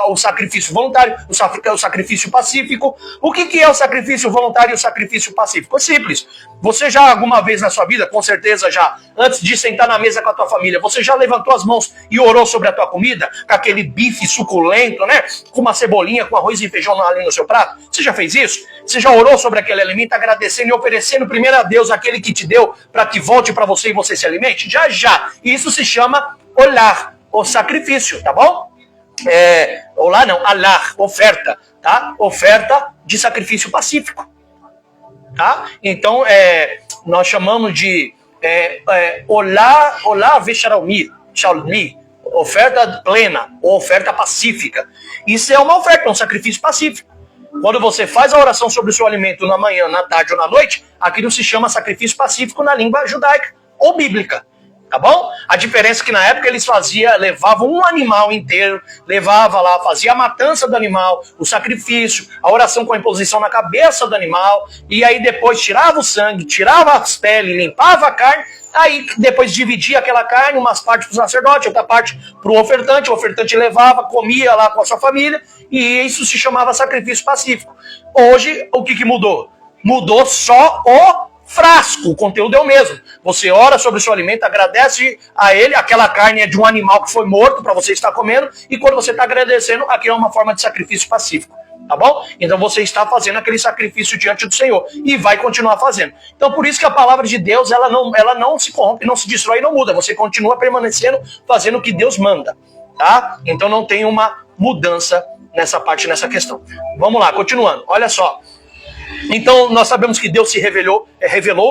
S1: o sacrifício voluntário, o sacrifício pacífico. O que é o sacrifício voluntário e o sacrifício pacífico? É simples. Você já alguma vez na sua vida, com certeza já, antes de sentar na mesa com a tua família, você já levantou as mãos e orou sobre a tua comida? Com aquele bife suculento, né? Com uma cebolinha, com arroz e feijão ali no seu prato? Você já fez isso? Você já orou sobre aquele alimento, agradecendo e oferecendo primeiro a Deus aquele que te deu para que volte para você e você se alimente? Já. Isso se chama olhar, o sacrifício, tá bom? Olá não, alar, oferta, tá? Oferta de sacrifício pacífico, tá? Então, nós chamamos de olá vesharalmi, oferta plena, ou oferta pacífica. Isso é uma oferta, um sacrifício pacífico. Quando você faz a oração sobre o seu alimento na manhã, na tarde ou na noite, aquilo se chama sacrifício pacífico na língua judaica ou bíblica. Tá bom? A diferença é que na época eles levavam um animal inteiro, levava lá, fazia a matança do animal, o sacrifício, a oração com a imposição na cabeça do animal, e aí depois tirava o sangue, tirava as peles, limpava a carne, aí depois dividia aquela carne, umas partes para o sacerdote, outra parte para o ofertante levava, comia lá com a sua família, e isso se chamava sacrifício pacífico. Hoje, o que mudou? Mudou só o frasco, o conteúdo é o mesmo. Você ora sobre o seu alimento, agradece a ele, aquela carne é de um animal que foi morto para você estar comendo, e quando você está agradecendo, aquilo é uma forma de sacrifício pacífico, tá bom? Então você está fazendo aquele sacrifício diante do Senhor, e vai continuar fazendo. Então por isso que a palavra de Deus, ela não se corrompe, não se destrói e não muda, você continua permanecendo, fazendo o que Deus manda, tá? Então não tem uma mudança nessa parte, nessa questão. Vamos lá, continuando, olha só. Então, nós sabemos que Deus se revelou,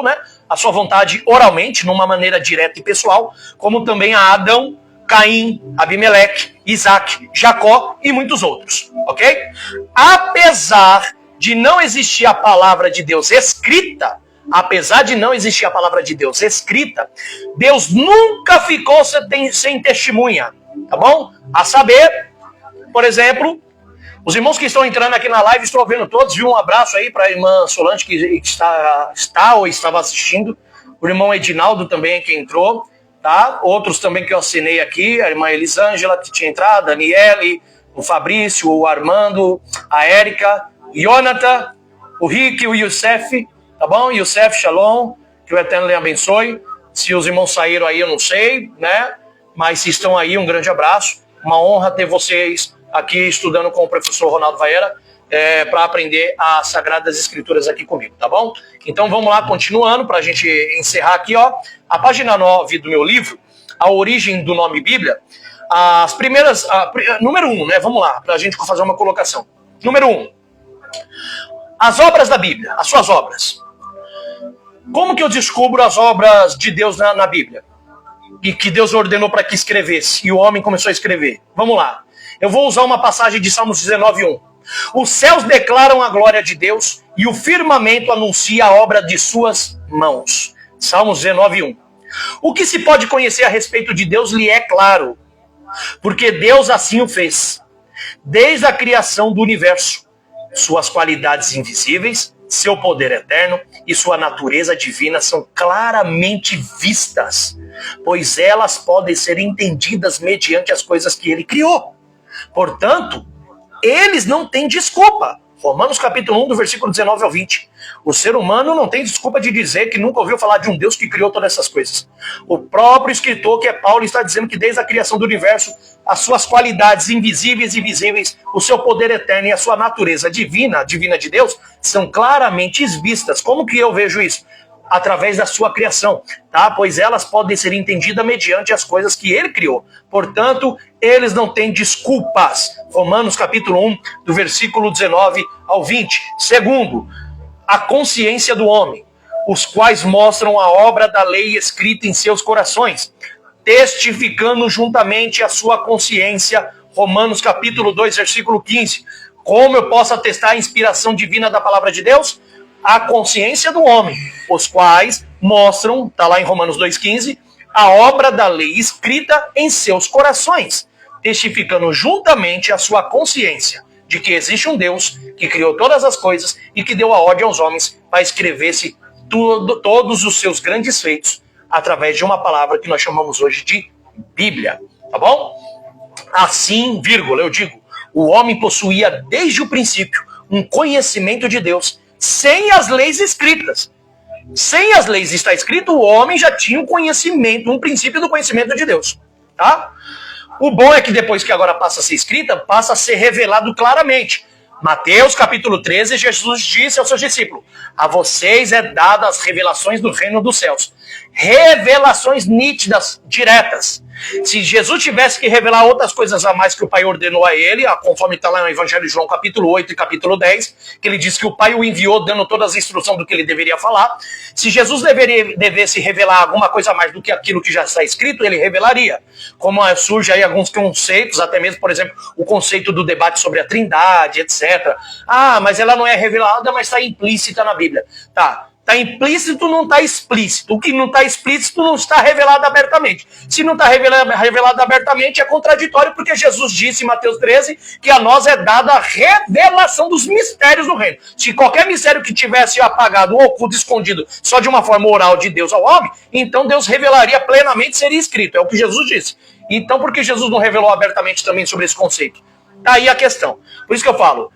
S1: né, a sua vontade oralmente, numa maneira direta e pessoal, como também a Adão, Caim, Abimeleque, Isaac, Jacó e muitos outros, ok? Apesar de não existir a palavra de Deus escrita, Deus nunca ficou sem testemunha, tá bom? A saber, por exemplo, os irmãos que estão entrando aqui na live, estou vendo todos, viu? Um abraço aí para a irmã Solange, que está ou estava assistindo. O irmão Edinaldo também, que entrou, tá? Outros também que eu assinei aqui, a irmã Elisângela, que tinha entrado, a Daniele, o Fabrício, o Armando, a Érica, o Jonathan, o Rick, o Youssef, tá bom? Youssef, shalom, que o Eterno lhe abençoe. Se os irmãos saíram aí, eu não sei, né? Mas se estão aí, um grande abraço. Uma honra ter vocês aqui estudando com o professor Ronaldo Vaera, para aprender as Sagradas Escrituras aqui comigo, tá bom? Então vamos lá, continuando, para a gente encerrar aqui, ó. A página 9 do meu livro, A Origem do Nome Bíblia, as primeiras... número 1, né? Vamos lá, para a gente fazer uma colocação. Número 1. As obras da Bíblia, as suas obras. Como que eu descubro as obras de Deus na Bíblia? E que Deus ordenou para que escrevesse, e o homem começou a escrever. Vamos lá. Eu vou usar uma passagem de Salmos 19:1. Os céus declaram a glória de Deus e o firmamento anuncia a obra de suas mãos. Salmos 19:1. O que se pode conhecer a respeito de Deus lhe é claro, porque Deus assim o fez. Desde a criação do universo, suas qualidades invisíveis, seu poder eterno e sua natureza divina são claramente vistas, pois elas podem ser entendidas mediante as coisas que ele criou. Portanto, eles não têm desculpa. Romanos capítulo 1, do versículo 19 ao 20. O ser humano não tem desculpa de dizer que nunca ouviu falar de um Deus que criou todas essas coisas. O próprio escritor, que é Paulo, está dizendo que desde a criação do universo, as suas qualidades invisíveis e visíveis, o seu poder eterno e a sua natureza divina de Deus, são claramente vistas. Como que eu vejo isso? Através da sua criação, tá? Pois elas podem ser entendidas mediante as coisas que ele criou. Portanto, eles não têm desculpas. Romanos capítulo 1, do versículo 19 ao 20. Segundo, a consciência do homem, os quais mostram a obra da lei escrita em seus corações, testificando juntamente a sua consciência. Romanos capítulo 2, versículo 15. Como eu posso atestar a inspiração divina da palavra de Deus? A consciência do homem, os quais mostram, está lá em Romanos 2,15, a obra da lei escrita em seus corações, testificando juntamente a sua consciência de que existe um Deus que criou todas as coisas e que deu a ordem aos homens para escrever-se todos os seus grandes feitos através de uma palavra que nós chamamos hoje de Bíblia, tá bom? Assim, vírgula, eu digo, o homem possuía desde o princípio um conhecimento de Deus sem as leis escritas. Sem as leis está escrito, o homem já tinha um conhecimento, um princípio do conhecimento de Deus. Tá? O bom é que depois que agora passa a ser escrita, passa a ser revelado claramente. Mateus capítulo 13, Jesus disse aos seus discípulos: a vocês é dada as revelações do reino dos céus, revelações nítidas, diretas. Se Jesus tivesse que revelar outras coisas a mais que o Pai ordenou a ele, conforme está lá no Evangelho de João, capítulo 8 e capítulo 10, que ele diz que o Pai o enviou dando todas as instruções do que ele deveria falar. Se Jesus devesse revelar alguma coisa a mais do que aquilo que já está escrito, ele revelaria. Como surge aí alguns conceitos, até mesmo, por exemplo, o conceito do debate sobre a Trindade, etc. Mas ela não é revelada, mas está implícita na Bíblia. Tá. Está implícito, não está explícito. O que não está explícito não está revelado abertamente. Se não está revelado abertamente, é contraditório, porque Jesus disse em Mateus 13 que a nós é dada a revelação dos mistérios do reino. Se qualquer mistério que tivesse apagado ou oculto, escondido, só de uma forma oral de Deus ao homem, então Deus revelaria plenamente, seria escrito. É o que Jesus disse. Então, por que Jesus não revelou abertamente também sobre esse conceito? Está aí a questão. Por isso que eu falo,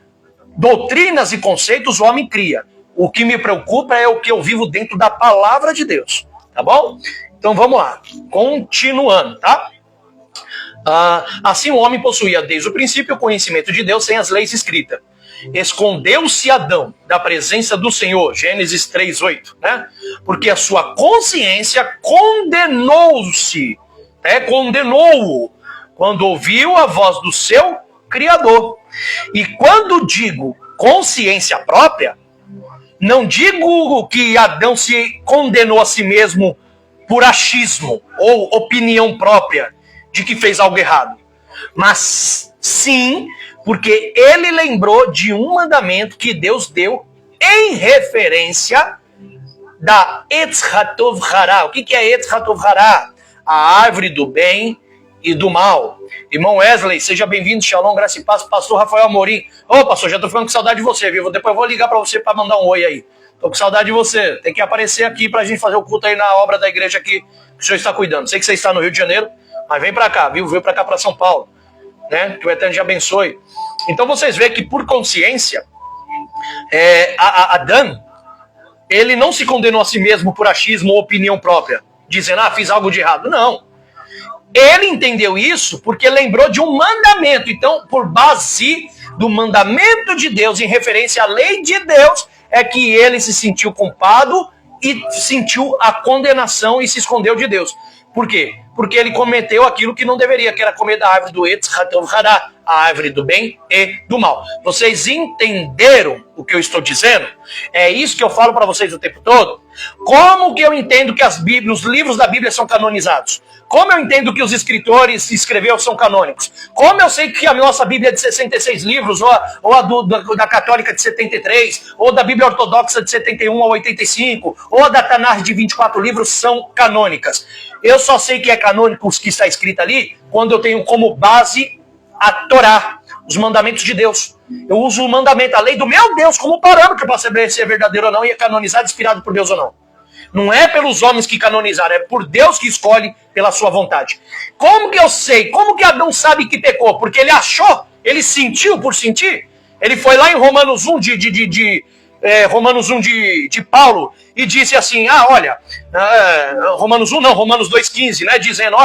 S1: doutrinas e conceitos o homem cria. O que me preocupa é o que eu vivo dentro da palavra de Deus, tá bom? Então vamos lá, continuando, tá? Assim o homem possuía desde o princípio o conhecimento de Deus sem as leis escritas. Escondeu-se Adão da presença do Senhor, Gênesis 3:8, né? Porque a sua consciência condenou-se, condenou-o, quando ouviu a voz do seu Criador. E quando digo consciência própria, não digo que Adão se condenou a si mesmo por achismo ou opinião própria de que fez algo errado. Mas sim, porque ele lembrou de um mandamento que Deus deu em referência da Etz HaTov Hara. O que é Etz HaTov Hara? A árvore do bem e do mal. Irmão Wesley, seja bem-vindo, Shalom, graça e paz, pastor Rafael Amorim. Ô, pastor, já tô ficando com saudade de você, viu? Depois eu vou ligar para você para mandar um oi aí. Tô com saudade de você. Tem que aparecer aqui pra gente fazer o culto aí na obra da igreja aqui que o senhor está cuidando. Sei que você está no Rio de Janeiro, mas vem pra cá, viu? Vem pra cá, pra São Paulo, né? Que o Eterno te abençoe. Então vocês veem que por consciência, Adão, ele não se condenou a si mesmo por achismo ou opinião própria, dizendo, fiz algo de errado. Não. Ele entendeu isso porque lembrou de um mandamento. Então, por base do mandamento de Deus, em referência à lei de Deus, é que ele se sentiu culpado e sentiu a condenação e se escondeu de Deus. Por quê? Porque ele cometeu aquilo que não deveria, que era comer da árvore do Etz HaTov Hara, a árvore do bem e do mal. Vocês entenderam o que eu estou dizendo? É isso que eu falo para vocês o tempo todo. Como que eu entendo que as Bíblias, os livros da Bíblia são canonizados? Como eu entendo que os escritores que escreveram são canônicos? Como eu sei que a nossa Bíblia é de 66 livros, ou a da Católica de 73, ou da Bíblia Ortodoxa de 71 a 85, ou a da Tanakh de 24 livros são canônicas? Eu só sei que é canônico os que está escrito ali quando eu tenho como base a Torá, os mandamentos de Deus. Eu uso o mandamento, a lei do meu Deus, como parâmetro para saber se é verdadeiro ou não e é canonizado, inspirado por Deus ou não. Não é pelos homens que canonizaram, é por Deus que escolhe pela sua vontade. Como que eu sei? Como que Adão sabe que pecou? Porque ele achou, ele sentiu por sentir. Ele foi lá em Romanos 1 Romanos 1 de Paulo e disse assim, Romanos 1 não, Romanos 2,15, né? Dizendo,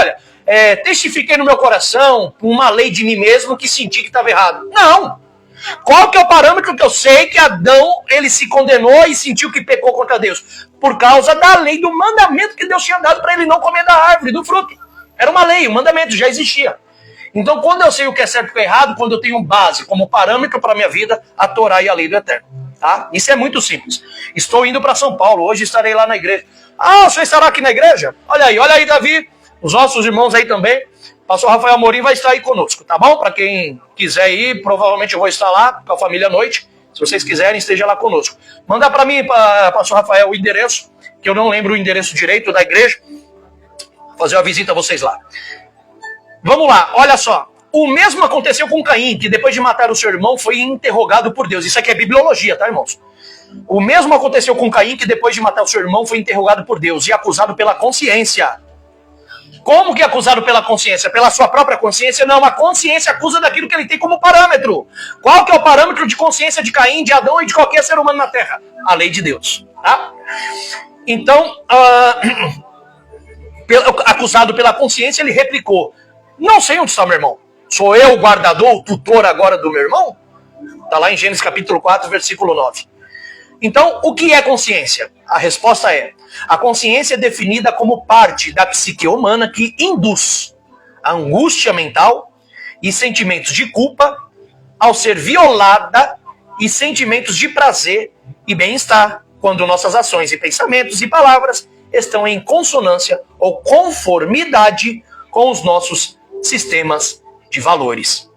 S1: testifiquei no meu coração por uma lei de mim mesmo que senti que estava errado. Não! Qual que é o parâmetro que eu sei que Adão, ele se condenou e sentiu que pecou contra Deus? Por causa da lei, do mandamento que Deus tinha dado para ele não comer da árvore, do fruto. Era uma lei, um mandamento, já existia. Então, quando eu sei o que é certo e o que é errado, quando eu tenho base como parâmetro para a minha vida, a Torá e a lei do Eterno. Tá? Isso é muito simples. Estou indo para São Paulo, hoje estarei lá na igreja. O senhor estará aqui na igreja? Olha aí, Davi, os nossos irmãos aí também. Pastor Rafael Amorim vai estar aí conosco, tá bom? Para quem quiser ir, provavelmente eu vou estar lá com a família à noite. Se vocês quiserem, esteja lá conosco. Manda para mim, pastor Rafael, o endereço, que eu não lembro o endereço direito da igreja. Vou fazer uma visita a vocês lá. Vamos lá, olha só. O mesmo aconteceu com Caim, que depois de matar o seu irmão foi interrogado por Deus. Isso aqui é bibliologia, tá, irmãos? O mesmo aconteceu com Caim, que depois de matar o seu irmão foi interrogado por Deus e acusado pela consciência. Como que é acusado pela consciência? Pela sua própria consciência? Não, a consciência acusa daquilo que ele tem como parâmetro. Qual que é o parâmetro de consciência de Caim, de Adão e de qualquer ser humano na Terra? A lei de Deus. Tá? Então, acusado pela consciência, ele replicou, não sei onde está meu irmão. Sou eu o guardador, o tutor agora do meu irmão? Está lá em Gênesis capítulo 4, versículo 9. Então, o que é consciência? A resposta é: a consciência é definida como parte da psique humana que induz a angústia mental e sentimentos de culpa ao ser violada e sentimentos de prazer e bem-estar quando nossas ações e pensamentos e palavras estão em consonância ou conformidade com os nossos sistemas de valores.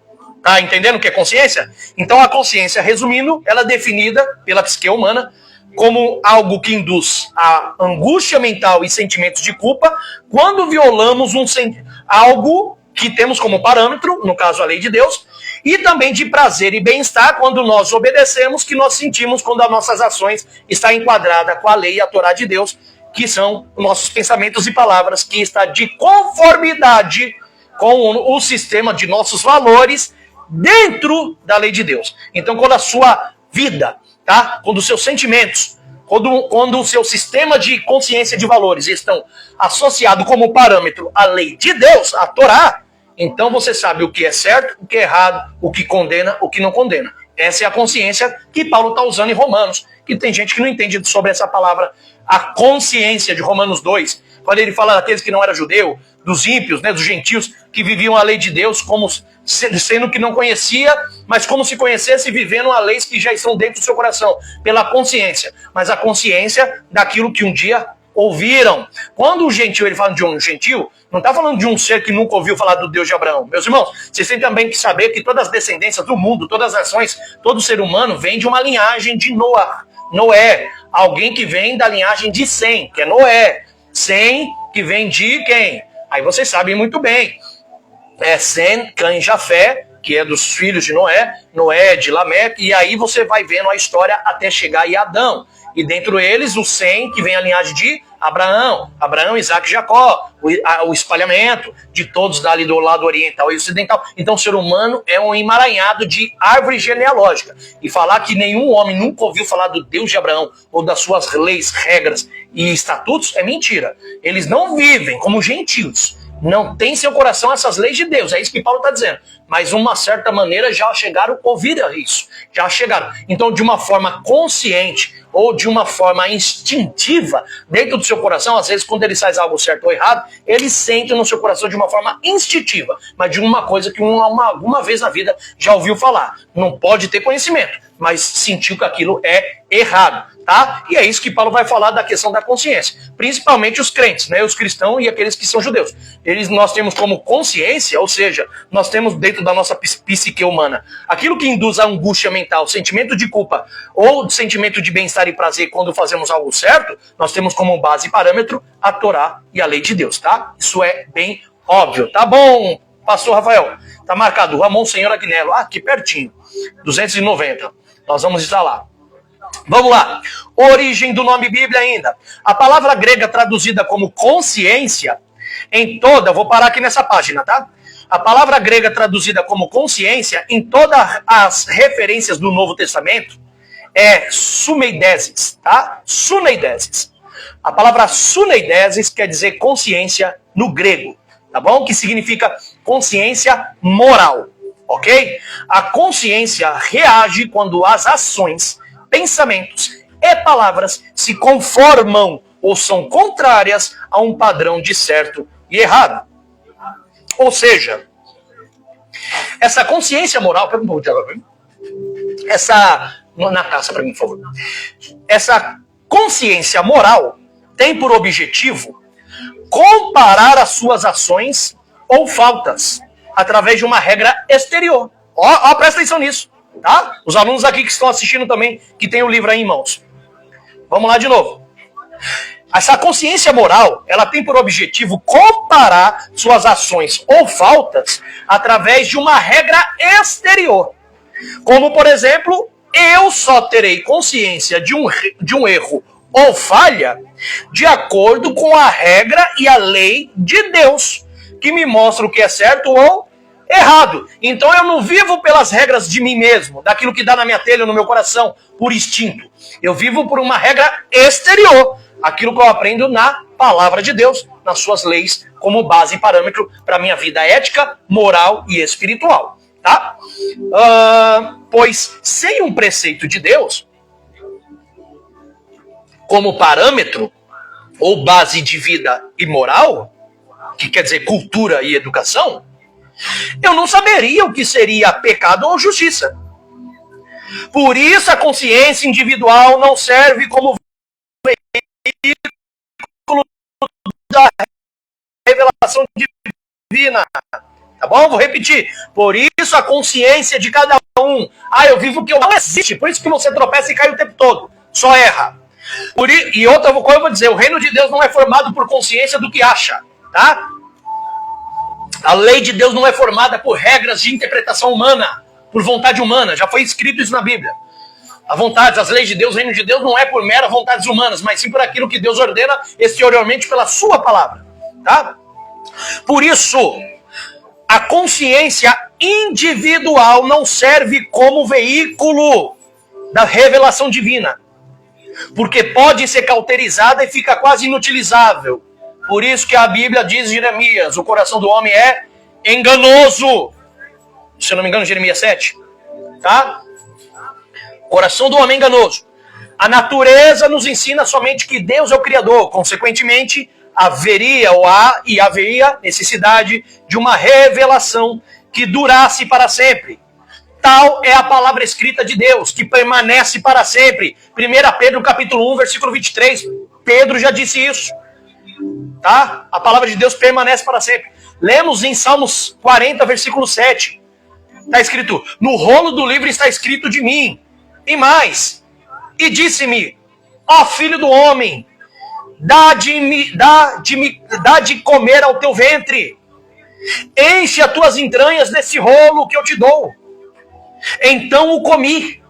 S1: Tá entendendo o que é consciência? Então a consciência, resumindo, ela é definida pela psique humana como algo que induz a angústia mental e sentimentos de culpa quando violamos algo que temos como parâmetro, no caso a lei de Deus, e também de prazer e bem-estar quando nós obedecemos, que nós sentimos quando as nossas ações estão enquadradas com a lei e a Torá de Deus, que são nossos pensamentos e palavras, que está de conformidade com o sistema de nossos valores dentro da lei de Deus. Então, quando a sua vida, tá? Quando os seus sentimentos, quando o seu sistema de consciência de valores estão associados como parâmetro à lei de Deus, a Torá, então você sabe o que é certo, o que é errado, o que condena, o que não condena. Essa é a consciência que Paulo está usando em Romanos, que tem gente que não entende sobre essa palavra, a consciência de Romanos 2, quando ele fala daqueles que não eram judeu, dos ímpios, né, dos gentios, que viviam a lei de Deus como sendo que não conhecia, mas como se conhecesse, vivendo a leis que já estão dentro do seu coração, pela consciência. Mas a consciência daquilo que um dia ouviram. Quando o gentil, ele fala de um gentil, não está falando de um ser que nunca ouviu falar do Deus de Abraão. Meus irmãos, vocês têm também que saber que todas as descendências do mundo, todas as nações, todo ser humano vem de uma linhagem de Noé. Alguém que vem da linhagem de Sem, que é Noé. Sem, que vem de quem? Aí vocês sabem muito bem. É Sem, Cã e Jafé, que é dos filhos de Noé. Noé de Lameque. E aí você vai vendo a história até chegar em Adão. E dentro deles, o Sem, que vem a linhagem de Abraão, Isaac e Jacó, o espalhamento de todos dali do lado oriental e ocidental. Então o ser humano é um emaranhado de árvore genealógica. E falar que nenhum homem nunca ouviu falar do Deus de Abraão ou das suas leis, regras e estatutos é mentira. Eles não vivem como gentios. Não tem em seu coração essas leis de Deus. É isso que Paulo está dizendo. Mas, de uma certa maneira, já chegaram a ouvir isso. Já chegaram. Então, de uma forma consciente ou de uma forma instintiva, dentro do seu coração, às vezes, quando ele faz algo certo ou errado, ele sente no seu coração de uma forma instintiva, mas de uma coisa que alguma vez na vida já ouviu falar. Não pode ter conhecimento, mas sentiu que aquilo é errado. Tá? E é isso que Paulo vai falar da questão da consciência. Principalmente os crentes, né? Os cristãos e aqueles que são judeus. Nós temos como consciência, ou seja, nós temos dentro da nossa psique humana aquilo que induz a angústia mental, sentimento de culpa ou sentimento de bem-estar e prazer quando fazemos algo certo, nós temos como base e parâmetro a Torá e a lei de Deus, tá? Isso é bem óbvio. Tá bom, pastor Rafael? Tá marcado, Ramon Senhor Agnello, aqui pertinho, 290. Nós vamos estar lá. Vamos lá. Origem do nome Bíblia ainda. A palavra grega traduzida como consciência, vou parar aqui nessa página, tá? A palavra grega traduzida como consciência, em todas as referências do Novo Testamento, é suneidesis, tá? Suneidesis. A palavra suneidesis quer dizer consciência no grego, tá bom? Que significa consciência moral, ok? A consciência reage quando as ações, pensamentos e palavras se conformam ou são contrárias a um padrão de certo e errado. Ou seja, essa consciência moral... Pega um pouco de água para mim. Na taça para mim, por favor. Essa consciência moral tem por objetivo comparar as suas ações ou faltas através de uma regra exterior. Presta atenção nisso. Tá? Os alunos aqui que estão assistindo também, que tem o livro aí em mãos. Vamos lá de novo. Essa consciência moral, ela tem por objetivo comparar suas ações ou faltas através de uma regra exterior. Como, por exemplo, eu só terei consciência de um erro ou falha de acordo com a regra e a lei de Deus, que me mostra o que é certo ou errado. Então eu não vivo pelas regras de mim mesmo, daquilo que dá na minha telha, no meu coração, por instinto. Eu vivo por uma regra exterior, aquilo que eu aprendo na palavra de Deus, nas suas leis, como base e parâmetro para a minha vida ética, moral e espiritual. Tá? Pois sem um preceito de Deus, como parâmetro ou base de vida e moral, que quer dizer cultura e educação, eu não saberia o que seria pecado ou justiça. Por isso a consciência individual não serve como veículo da revelação divina. Tá bom? Vou repetir. Por isso a consciência de cada um. Eu vivo o que eu não existe. Por isso que você tropeça e cai o tempo todo. Só erra. E outra coisa eu vou dizer, o reino de Deus não é formado por consciência do que acha. Tá? A lei de Deus não é formada por regras de interpretação humana, por vontade humana. Já foi escrito isso na Bíblia. As leis de Deus, o reino de Deus não é por mera vontades humanas, mas sim por aquilo que Deus ordena exteriormente pela sua palavra. Tá? Por isso, a consciência individual não serve como veículo da revelação divina, porque pode ser cauterizada e fica quase inutilizável. Por isso que a Bíblia diz, Jeremias, o coração do homem é enganoso. Se eu não me engano, Jeremias 7. Tá? O coração do homem é enganoso. A natureza nos ensina somente que Deus é o Criador. Consequentemente, haveria necessidade de uma revelação que durasse para sempre. Tal é a palavra escrita de Deus, que permanece para sempre. 1 Pedro capítulo 1, versículo 23. Pedro já disse isso. Tá? A palavra de Deus permanece para sempre. Lemos em Salmos 40, versículo 7. Está escrito, no rolo do livro está escrito de mim. E mais, e disse-me, ó filho do homem, dá de comer ao teu ventre. Enche as tuas entranhas desse rolo que eu te dou. Então o comi,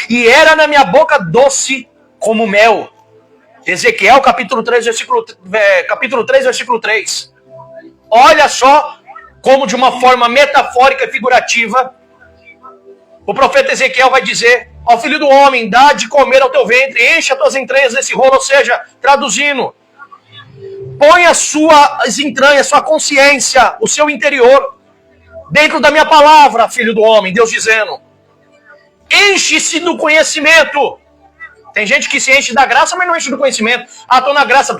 S1: e era na minha boca doce como mel. Ezequiel capítulo 3, versículo 3. Olha só como de uma forma metafórica e figurativa, o profeta Ezequiel vai dizer, ó filho do homem, dá de comer ao teu ventre, enche as tuas entranhas desse rolo, ou seja, traduzindo, põe as suas entranhas, sua consciência, o seu interior, dentro da minha palavra, filho do homem, Deus dizendo, enche-se do conhecimento. Tem gente que se enche da graça, mas não enche do conhecimento. Tô na graça,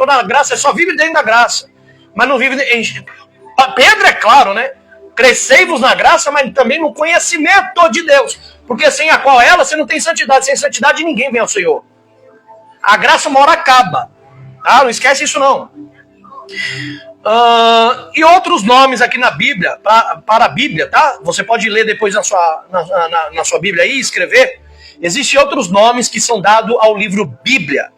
S1: só vive dentro da graça. Mas não vive... Pedro é claro, né? Crescei-vos na graça, mas também no conhecimento de Deus. Porque sem a qual você não tem santidade. Sem santidade ninguém vem ao Senhor. A graça uma hora acaba. Tá? Não esquece isso não. E outros nomes aqui na Bíblia, para a Bíblia, tá? Você pode ler depois na sua Bíblia aí, escrever. Existem outros nomes que são dados ao livro Bíblia,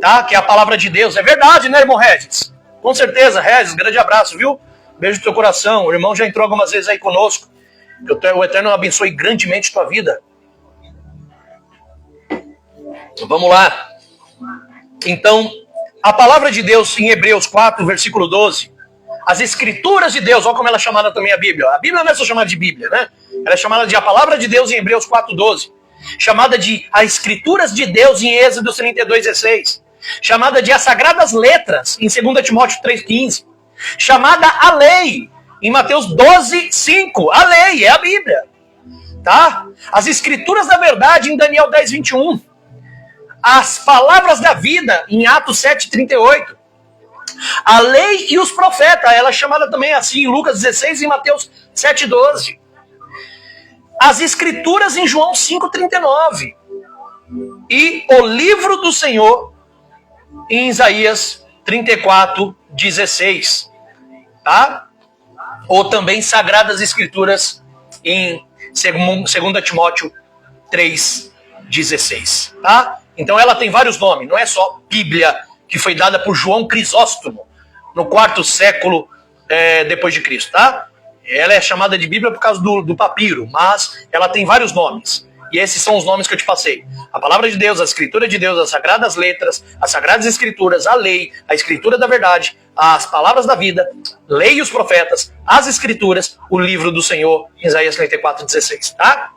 S1: tá? Que é a palavra de Deus. É verdade, né, irmão Regis? Com certeza, Regis, grande abraço, viu? Beijo no teu coração. O irmão já entrou algumas vezes aí conosco. O Eterno abençoe grandemente tua vida. Vamos lá. Então, a palavra de Deus em Hebreus 4, versículo 12. As escrituras de Deus, olha como ela é chamada também a Bíblia. A Bíblia não é só chamada de Bíblia, né? Ela é chamada de a palavra de Deus em Hebreus 4, 12. Chamada de as escrituras de Deus em Êxodo 32, 16. Chamada de as sagradas letras em 2 Timóteo 3,15. Chamada a lei em Mateus 12, 5. A lei é a Bíblia. Tá? As escrituras da verdade em Daniel 10, 21. As palavras da vida em Atos 7, 38. A lei e os profetas, ela é chamada também assim em Lucas 16 e Mateus 7, 12. As escrituras em João 5, 39. E o livro do Senhor em Isaías 34, 16. Tá? Ou também Sagradas Escrituras em 2 Timóteo 3, 16. Tá? Então ela tem vários nomes, não é só Bíblia, que foi dada por João Crisóstomo, no 4º século depois de Cristo. Tá? Ela é chamada de Bíblia por causa do papiro, mas ela tem vários nomes. E esses são os nomes que eu te passei. A palavra de Deus, a escritura de Deus, as sagradas letras, as sagradas escrituras, a lei, a escritura da verdade, as palavras da vida, lei e os profetas, as escrituras, o livro do Senhor, Isaías 34, 16. Tá?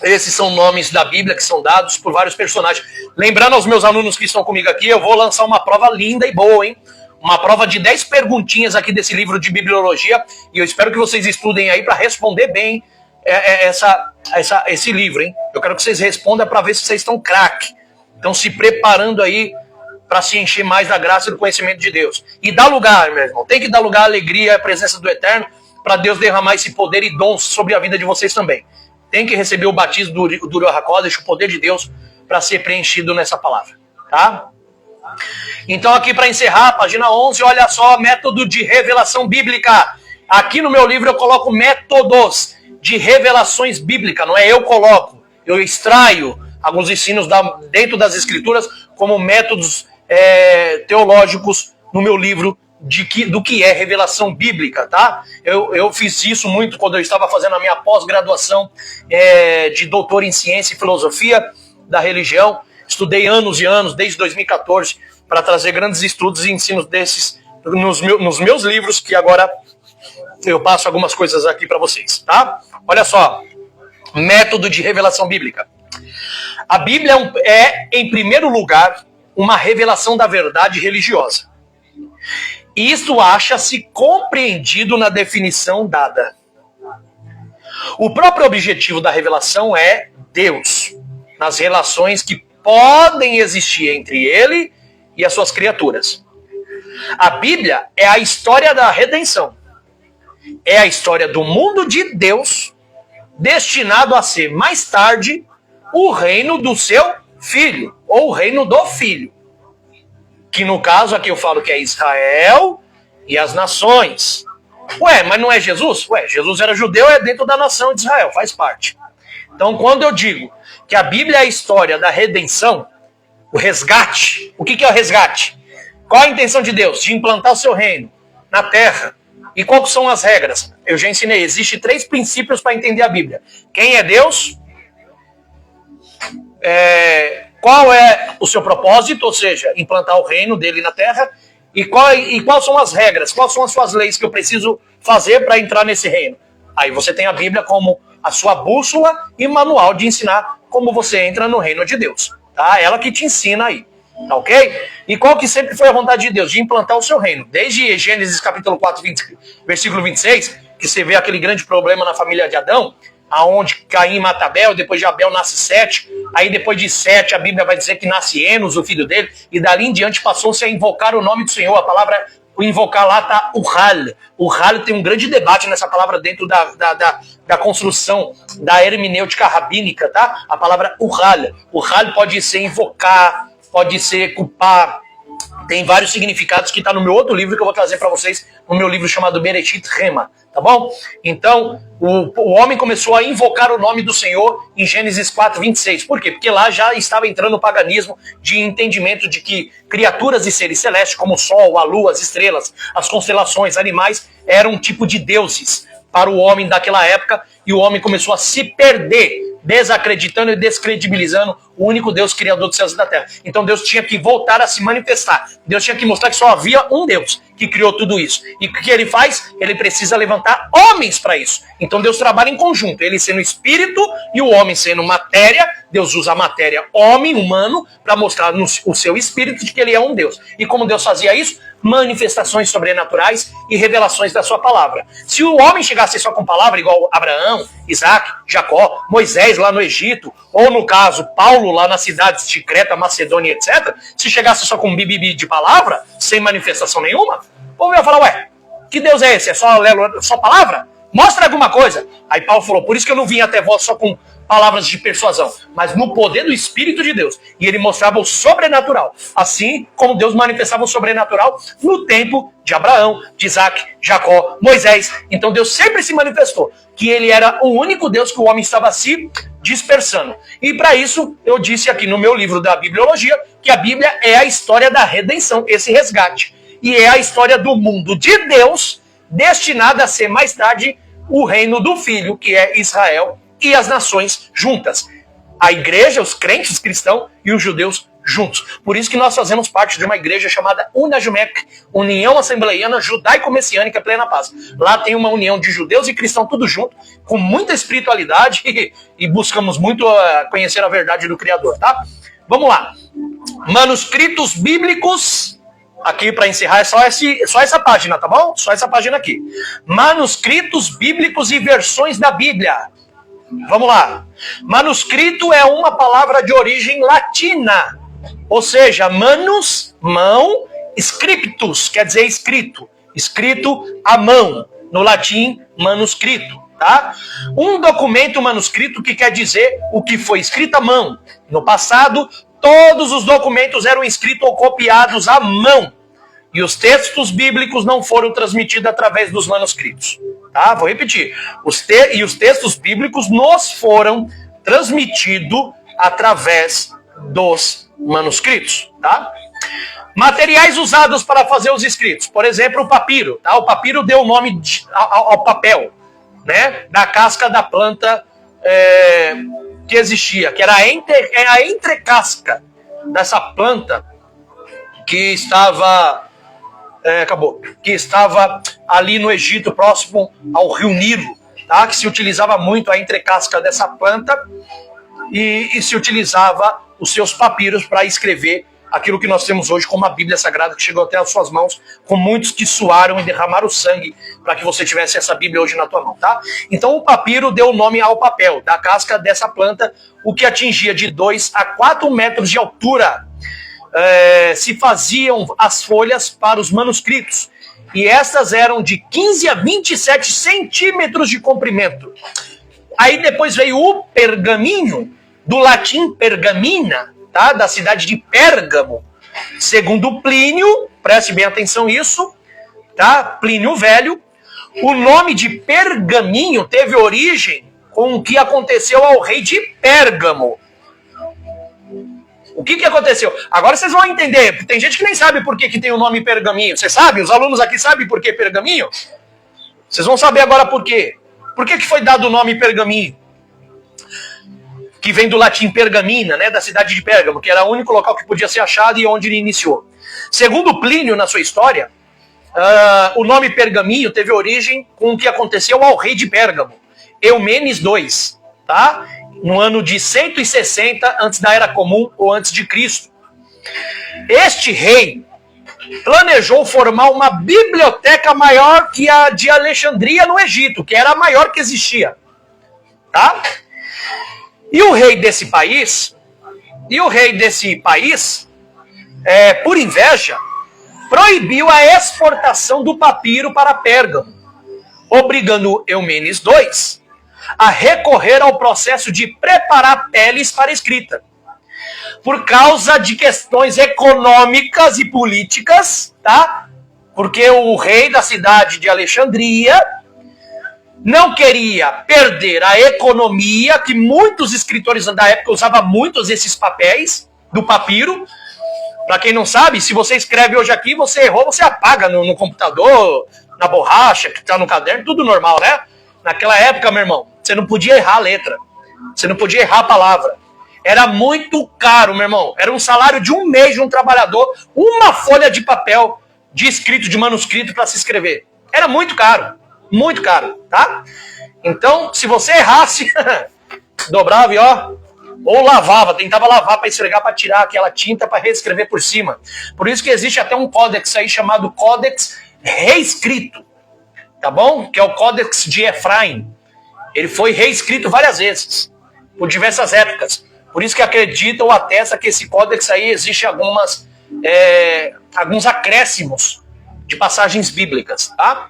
S1: Esses são nomes da Bíblia que são dados por vários personagens. Lembrando aos meus alunos que estão comigo aqui, eu vou lançar uma prova linda e boa, hein? Uma prova de 10 perguntinhas aqui desse livro de bibliologia. E eu espero que vocês estudem aí para responder bem esse livro, hein? Eu quero que vocês respondam para ver se vocês estão craque. Então se preparando aí para se encher mais da graça e do conhecimento de Deus. E dá lugar, meu irmão. Tem que dar lugar à alegria e à presença do Eterno para Deus derramar esse poder e dons sobre a vida de vocês também. Tem que receber o batismo do Ruach HaKodesh, o poder de Deus, para ser preenchido nessa palavra. Tá? Então aqui para encerrar, página 11, olha só, método de revelação bíblica. Aqui no meu livro eu coloco métodos de revelações bíblicas. Não é eu coloco, eu extraio alguns ensinos dentro das escrituras como métodos teológicos no meu livro do que é revelação bíblica, tá? Eu fiz isso muito quando eu estava fazendo a minha pós-graduação de doutor em ciência e filosofia da religião. Estudei anos e anos, desde 2014, para trazer grandes estudos e ensinos desses nos meus livros, que agora eu passo algumas coisas aqui para vocês, tá? Olha só, método de revelação bíblica. A Bíblia em primeiro lugar, uma revelação da verdade religiosa. E isso acha-se compreendido na definição dada. O próprio objetivo da revelação é Deus, nas relações que podem existir entre ele e as suas criaturas. A Bíblia é a história da redenção. É a história do mundo de Deus, destinado a ser mais tarde o reino do seu filho, ou o reino do filho. Que no caso aqui eu falo que é Israel e as nações. Ué, mas não é Jesus? Ué, Jesus era judeu, é dentro da nação de Israel, faz parte. Então quando eu digo que a Bíblia é a história da redenção, o resgate, o que é o resgate? Qual a intenção de Deus? De implantar o seu reino na terra. E quais são as regras? Eu já ensinei, existem 3 princípios para entender a Bíblia. Quem é Deus? Qual é o seu propósito, ou seja, implantar o reino dele na terra, e quais são as regras, quais são as suas leis que eu preciso fazer para entrar nesse reino. Aí você tem a Bíblia como a sua bússola e manual de ensinar como você entra no reino de Deus. Tá? Ela que te ensina aí, tá ok? E qual que sempre foi a vontade de Deus? De implantar o seu reino. Desde Gênesis capítulo 4, versículo 26, que você vê aquele grande problema na família de Adão, aonde Caim mata Abel, depois de Abel nasce Sete, aí depois de Sete a Bíblia vai dizer que nasce Enos, o filho dele, e dali em diante passou-se a invocar o nome do Senhor. A palavra, o invocar lá está o Hal. O Hal tem um grande debate nessa palavra dentro da construção da hermenêutica rabínica, tá? A palavra o Hal. O Hal pode ser invocar, pode ser culpar, tem vários significados que está no meu outro livro que eu vou trazer para vocês, no meu livro chamado Bereshit Rema, tá bom? Então, o homem começou a invocar o nome do Senhor em Gênesis 4, 26. Por quê? Porque lá já estava entrando o paganismo de entendimento de que criaturas e seres celestes, como o sol, a lua, as estrelas, as constelações, animais, eram um tipo de deuses para o homem daquela época, e o homem começou a se perder, desacreditando e descredibilizando o único Deus criador dos céus e da terra. Então Deus tinha que voltar a se manifestar. Deus tinha que mostrar que só havia um Deus que criou tudo isso. E o que ele faz? Ele precisa levantar homens para isso. Então Deus trabalha em conjunto. Ele sendo espírito e o homem sendo matéria. Deus usa a matéria homem, humano, para mostrar o seu espírito de que ele é um Deus. E como Deus fazia isso? Manifestações sobrenaturais e revelações da sua palavra. Se o homem chegasse só com palavra, igual Abraão, Isaac, Jacó, Moisés lá no Egito, ou no caso, Paulo lá nas cidades de Creta, Macedônia, etc., se chegasse só com bibibi de palavra, sem manifestação nenhuma, o povo ia falar, ué, que Deus é esse? É só palavra? Mostra alguma coisa. Aí Paulo falou, por isso que eu não vim até vós só com palavras de persuasão, mas no poder do Espírito de Deus. E ele mostrava o sobrenatural, assim como Deus manifestava o sobrenatural no tempo de Abraão, de Isaac, Jacó, Moisés. Então Deus sempre se manifestou, que ele era o único Deus que o homem estava se dispersando. E para isso, eu disse aqui no meu livro da Bibliologia, que a Bíblia é a história da redenção, esse resgate. E é a história do mundo de Deus, destinada a ser mais tarde o reino do Filho, que é Israel, e as nações juntas. A igreja, os crentes os cristãos e os judeus juntos. Por isso que nós fazemos parte de uma igreja chamada Unajumek, União Assembleiana Judaico-Messiânica Plena Paz. Lá tem uma união de judeus e cristãos tudo junto, com muita espiritualidade e buscamos muito conhecer a verdade do Criador, tá? Vamos lá. Manuscritos bíblicos. Aqui para encerrar é só essa página, tá bom? Só essa página aqui. Manuscritos bíblicos e versões da Bíblia. Vamos lá. Manuscrito é uma palavra de origem latina Ou seja, manus, mão, scriptus, quer dizer escrito. Escrito à mão. No latim, manuscrito. Tá? Um documento manuscrito que quer dizer o que foi escrito à mão. No passado, todos os documentos eram escritos ou copiados à mão. E os textos bíblicos não foram transmitidos através dos manuscritos. Tá? Vou repetir. Os textos bíblicos nos foram transmitidos através dos manuscritos. Tá? Materiais usados para fazer os escritos. Por exemplo, o papiro. Tá? O papiro deu o nome ao papel, né? Da casca da planta que existia, que era a entrecasca dessa planta que estava que estava ali no Egito, próximo ao rio Nilo, tá? Que se utilizava muito a entrecasca dessa planta e se utilizava os seus papiros para escrever aquilo que nós temos hoje como a Bíblia Sagrada, que chegou até as suas mãos, com muitos que suaram e derramaram sangue para que você tivesse essa Bíblia hoje na tua mão, tá? Então o papiro deu o nome ao papel, da casca dessa planta, o que atingia de 2 a 4 metros de altura. Se faziam as folhas para os manuscritos, e essas eram de 15 a 27 centímetros de comprimento. Aí depois veio o pergaminho, do latim pergamina, tá? Da cidade de Pérgamo. Segundo Plínio, preste bem atenção nisso, tá? Plínio Velho, o nome de pergaminho teve origem com o que aconteceu ao rei de Pérgamo. O que aconteceu? Agora vocês vão entender. Tem gente que nem sabe por que tem o nome pergaminho. Você sabe? Os alunos aqui sabem por que pergaminho? Vocês vão saber agora por quê. Por que foi dado o nome pergaminho? Que vem do latim pergamina, né, da cidade de Pérgamo, que era o único local que podia ser achado e onde ele iniciou. Segundo Plínio, na sua história, o nome pergaminho teve origem com o que aconteceu ao rei de Pérgamo, Eumenes II, tá? No ano de 160 antes da Era Comum ou antes de Cristo. Este rei planejou formar uma biblioteca maior que a de Alexandria no Egito, que era a maior que existia, tá? E o rei desse país, por inveja, proibiu a exportação do papiro para Pérgamo, obrigando Eumenes II a recorrer ao processo de preparar peles para escrita. Por causa de questões econômicas e políticas, tá? Porque o rei da cidade de Alexandria não queria perder a economia, que muitos escritores da época usavam muitos desses papéis do papiro. Para quem não sabe, se você escreve hoje aqui, você errou, você apaga no computador, na borracha, que está no caderno, tudo normal, né? Naquela época, meu irmão, você não podia errar a letra. Você não podia errar a palavra. Era muito caro, meu irmão. Era um salário de um mês de um trabalhador, uma folha de papel de escrito, de manuscrito para se escrever. Era muito caro. Muito caro, tá? Então, se você errasse, dobrava e ou lavava, tentava lavar para esfregar, para tirar aquela tinta para reescrever por cima. Por isso que existe até um códex aí chamado Códex Reescrito, tá bom? Que é o Códex de Efraim. Ele foi reescrito várias vezes, por diversas épocas. Por isso que acredita ou atesta que esse códex aí existe alguns acréscimos de passagens bíblicas, tá?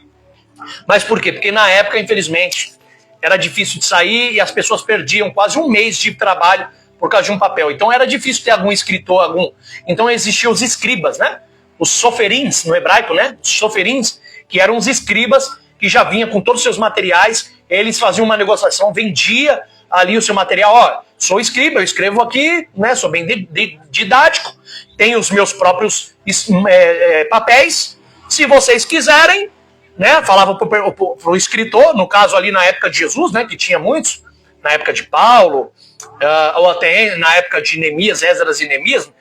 S1: Mas por quê? Porque na época, infelizmente, era difícil de sair e as pessoas perdiam quase um mês de trabalho por causa de um papel. Então era difícil ter algum escritor, Então existiam os escribas, né? Os soferins, no hebraico, né? Os soferins, que eram os escribas que já vinham com todos os seus materiais, eles faziam uma negociação, vendia ali o seu material. Sou escriba, eu escrevo aqui, né? Sou bem didático, tenho os meus próprios papéis. Se vocês quiserem, né? Falava pro escritor, no caso ali na época de Jesus, né? Que tinha muitos, na época de Paulo, ou até na época de Neemias, Esdras e Neemias,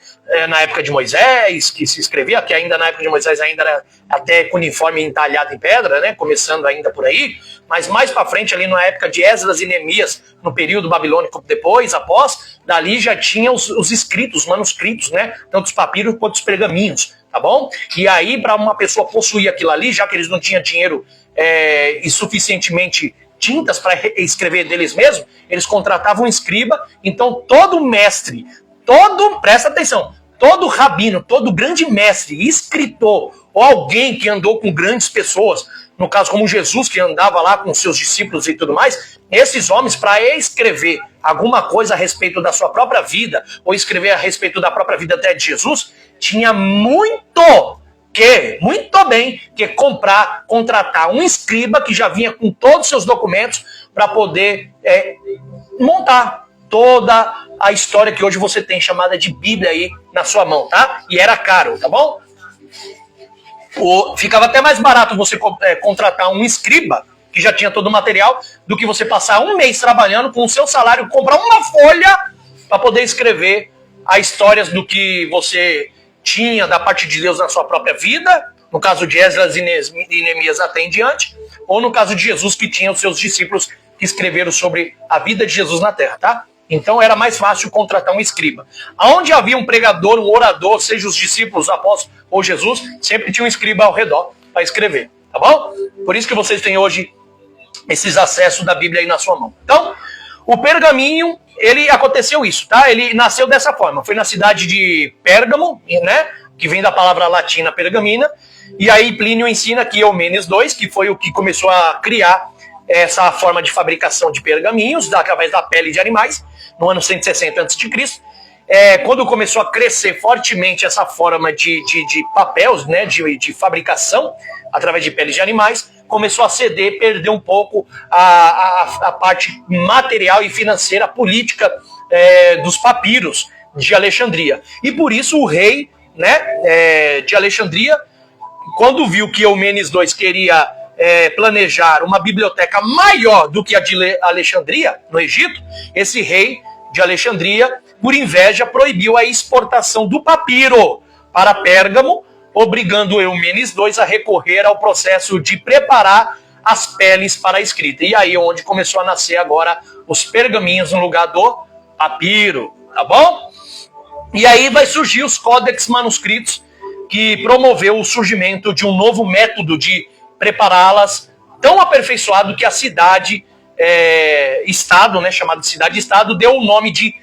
S1: na época de Moisés, que se escrevia, que ainda na época de Moisés ainda era até com uniforme entalhado em pedra, né? Começando ainda por aí, mas mais para frente ali na época de Esdras e Neemias, no período babilônico depois, após, dali já tinha os escritos, os manuscritos, né? Tanto os papiros quanto os pergaminhos, tá bom? E aí, para uma pessoa possuir aquilo ali, já que eles não tinham dinheiro e suficientemente tintas para escrever deles mesmos, eles contratavam um escriba. Então todo mestre, presta atenção, todo rabino, todo grande mestre, escritor, ou alguém que andou com grandes pessoas, no caso como Jesus, que andava lá com seus discípulos e tudo mais, esses homens, para escrever alguma coisa a respeito da sua própria vida, ou escrever a respeito da própria vida até de Jesus, tinha muito bem que contratar um escriba que já vinha com todos os seus documentos para poder montar toda a história que hoje você tem, chamada de Bíblia aí na sua mão, tá? E era caro, tá bom? Ficava até mais barato você contratar um escriba, que já tinha todo o material, do que você passar um mês trabalhando com o seu salário, comprar uma folha para poder escrever as histórias do que você tinha da parte de Deus na sua própria vida, no caso de Esdras e Neemias até em diante, ou no caso de Jesus, que tinha os seus discípulos que escreveram sobre a vida de Jesus na terra, tá? Então era mais fácil contratar um escriba. Onde havia um pregador, um orador, seja os discípulos, os apóstolos ou Jesus, sempre tinha um escriba ao redor para escrever, tá bom? Por isso que vocês têm hoje esses acessos da Bíblia aí na sua mão. Então, o pergaminho, ele aconteceu isso, tá? Ele nasceu dessa forma. Foi na cidade de Pérgamo, né? Que vem da palavra latina pergamina. E aí Plínio ensina que Eumenes II, que foi o que começou a criar essa forma de fabricação de pergaminhos, através da pele de animais, no ano 160 a.C., quando começou a crescer fortemente essa forma de papéis, né, de fabricação, através de peles de animais, começou a ceder, perder um pouco a parte material e financeira, política dos papiros de Alexandria. E por isso o rei, né, de Alexandria, quando viu que Eumenes II queria planejar uma biblioteca maior do que a de Alexandria, no Egito, esse rei de Alexandria, por inveja, proibiu a exportação do papiro para Pérgamo, obrigando Eumenes II a recorrer ao processo de preparar as peles para a escrita. E aí onde começou a nascer agora os pergaminhos no lugar do papiro, tá bom? E aí vai surgir os códex manuscritos, que promoveu o surgimento de um novo método de prepará-las, tão aperfeiçoado que a cidade-estado, né, chamada de cidade-estado, deu o nome de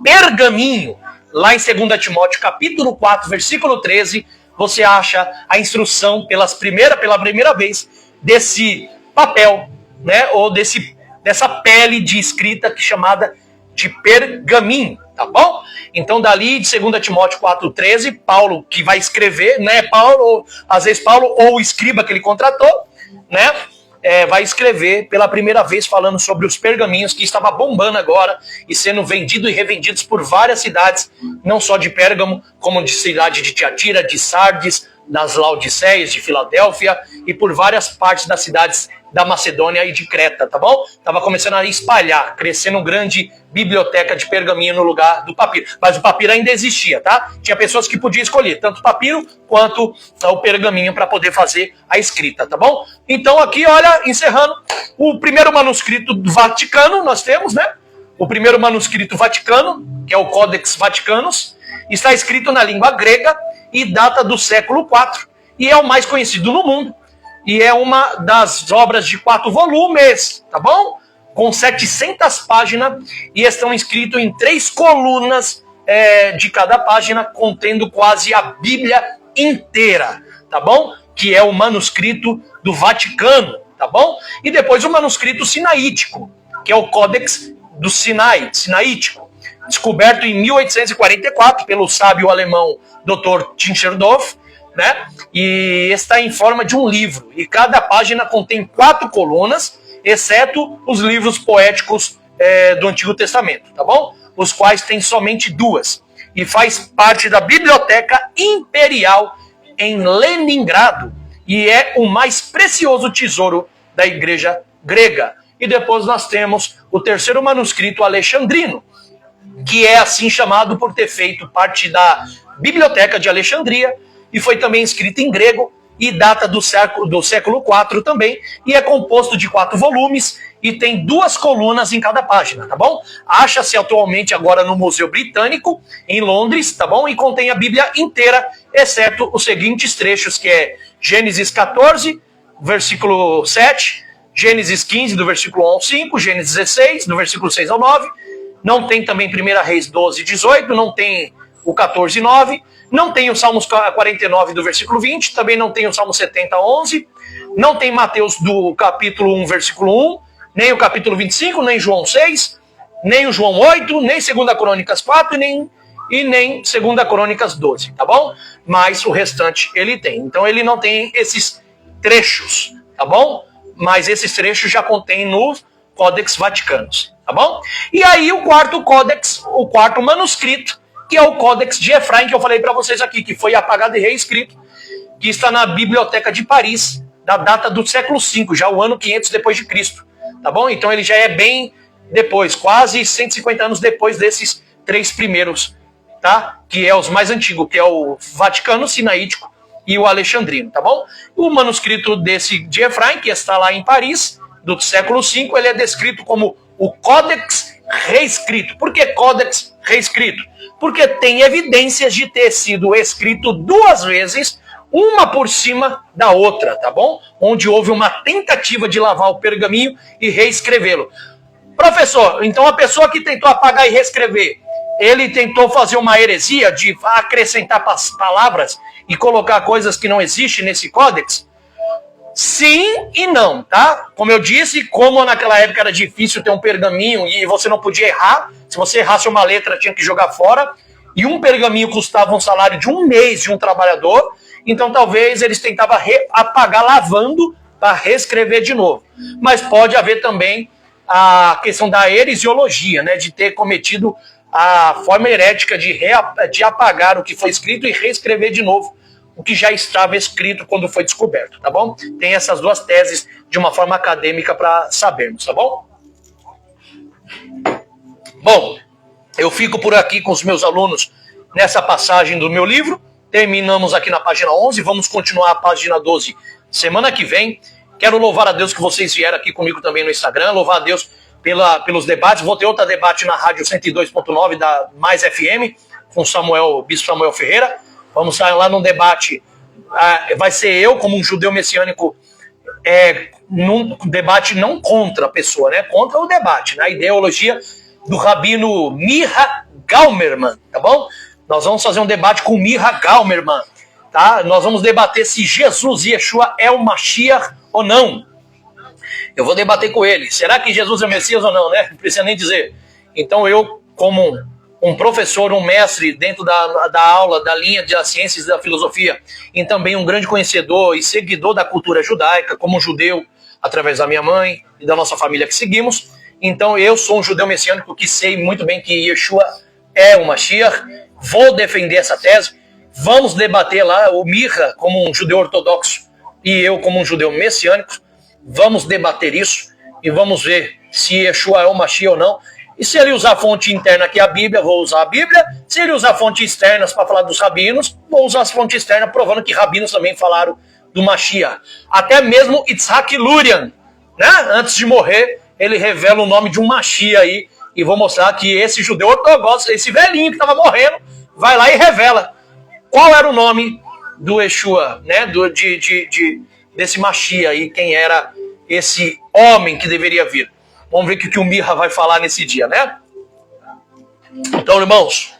S1: pergaminho. Lá em 2 Timóteo, capítulo 4, versículo 13, você acha a instrução pela primeira vez desse papel, né, ou dessa pele de escrita chamada de pergaminho, tá bom? Então, dali de 2 Timóteo 4,13, Paulo, que vai escrever, né? Às vezes Paulo, ou o escriba que ele contratou, né? Vai escrever pela primeira vez falando sobre os pergaminhos que estava bombando agora e sendo vendido e revendidos por várias cidades, não só de Pérgamo, como de cidade de Tiatira, de Sardes, das Laodiceias, de Filadélfia e por várias partes das cidades da Macedônia e de Creta, tá bom? Tava começando a espalhar, crescendo uma grande biblioteca de pergaminho no lugar do papiro. Mas o papiro ainda existia, tá? Tinha pessoas que podiam escolher tanto o papiro quanto o pergaminho para poder fazer a escrita, tá bom? Então aqui, olha, encerrando, o primeiro manuscrito do Vaticano nós temos, né? O primeiro manuscrito Vaticano, que é o Codex Vaticanus, está escrito na língua grega e data do século IV, e é o mais conhecido no mundo. E é uma das obras de 4 volumes, tá bom? Com 700 páginas e estão escritos em 3 colunas de cada página, contendo quase a Bíblia inteira, tá bom? Que é o manuscrito do Vaticano, tá bom? E depois o manuscrito sinaítico, que é o Códex do Sinaítico, descoberto em 1844 pelo sábio alemão Dr. Tischendorf, né? E está em forma de um livro, e cada página contém 4 colunas, exceto os livros poéticos do Antigo Testamento, tá bom? Os quais têm somente 2, e faz parte da Biblioteca Imperial em Leningrado, e é o mais precioso tesouro da Igreja grega. E depois nós temos o terceiro manuscrito alexandrino, que é assim chamado por ter feito parte da Biblioteca de Alexandria, e foi também escrito em grego, e data do século IV também, e é composto de 4 volumes, e tem 2 colunas em cada página, tá bom? Acha-se atualmente agora no Museu Britânico, em Londres, tá bom? E contém a Bíblia inteira, exceto os seguintes trechos, que é Gênesis 14, versículo 7, Gênesis 15, do versículo 1 ao 5, Gênesis 16, do versículo 6 ao 9, não tem também 1 Reis 12, 18, não tem o 14:9, não tem o Salmos 49 do versículo 20, também não tem o Salmo 70:11, não tem Mateus do capítulo 1, versículo 1, nem o capítulo 25, nem João 6, nem o João 8, nem 2 Crônicas 4 e nem 2 Crônicas 12, tá bom? Mas o restante ele tem. Então ele não tem esses trechos, tá bom? Mas esses trechos já contém no Codex Vaticanus, tá bom? E aí o quarto Codex, o quarto manuscrito, que é o Codex de Efraim, que eu falei para vocês aqui, que foi apagado e reescrito, que está na Biblioteca de Paris, da data do século V, já o ano 500 depois de Cristo, tá bom? Então ele já é bem depois, quase 150 anos depois desses três primeiros, tá? Que é os mais antigos, que é o Vaticano, Sinaítico e o Alexandrino, tá bom? O manuscrito desse de Efraim, que está lá em Paris, do século V, ele é descrito como o Codex reescrito. Por que Codex reescrito? Porque tem evidências de ter sido escrito duas vezes, uma por cima da outra, tá bom? Onde houve uma tentativa de lavar o pergaminho e reescrevê-lo. Professor, então a pessoa que tentou apagar e reescrever, ele tentou fazer uma heresia de acrescentar palavras e colocar coisas que não existem nesse códex? Sim e não, tá? Como eu disse, como naquela época era difícil ter um pergaminho e você não podia errar, se você errasse uma letra tinha que jogar fora, e um pergaminho custava um salário de um mês de um trabalhador, então talvez eles tentavam apagar lavando para reescrever de novo. Mas pode haver também a questão da heresiologia, né, de ter cometido a forma herética de apagar o que foi escrito e reescrever de novo o que já estava escrito quando foi descoberto, tá bom? Tem essas duas teses de uma forma acadêmica para sabermos, tá bom? Bom, eu fico por aqui com os meus alunos nessa passagem do meu livro. Terminamos aqui na página 11, vamos continuar a página 12 semana que vem. Quero louvar a Deus que vocês vieram aqui comigo também no Instagram, louvar a Deus pelos debates. Vou ter outro debate na rádio 102.9 da Mais FM, com o Bispo Samuel Ferreira. Vamos sair lá num debate, vai ser eu como um judeu messiânico, num debate não contra a pessoa, né? Contra o debate, né? A ideologia do rabino Miha Galmerman, tá bom? Nós vamos fazer um debate com Miha Galmerman, tá? Nós vamos debater se Jesus, Yeshua, é o Mashiach ou não. Eu vou debater com ele. Será que Jesus é o Messias ou não, né? Não precisa nem dizer. Então eu, como um professor, um mestre dentro da aula, da linha das ciências e da filosofia, e também um grande conhecedor e seguidor da cultura judaica, como um judeu, através da minha mãe e da nossa família que seguimos. Então eu sou um judeu messiânico que sei muito bem que Yeshua é o Mashiach. Vou defender essa tese. Vamos debater lá o Miha como um judeu ortodoxo e eu como um judeu messiânico. Vamos debater isso e vamos ver se Yeshua é o Mashiach ou não. E se ele usar fonte interna que é a Bíblia, vou usar a Bíblia. Se ele usar fontes externas para falar dos rabinos, vou usar as fontes externas provando que rabinos também falaram do Mashiach. Até mesmo Itzhak Lurian, né? Antes de morrer, ele revela o nome de um Mashiach aí. E vou mostrar que esse judeu ortodoxo, esse velhinho que estava morrendo, vai lá e revela qual era o nome do Yeshua, né? Desse Mashiach aí, quem era esse homem que deveria vir. Vamos ver o que o Miha vai falar nesse dia, né? Então, irmãos,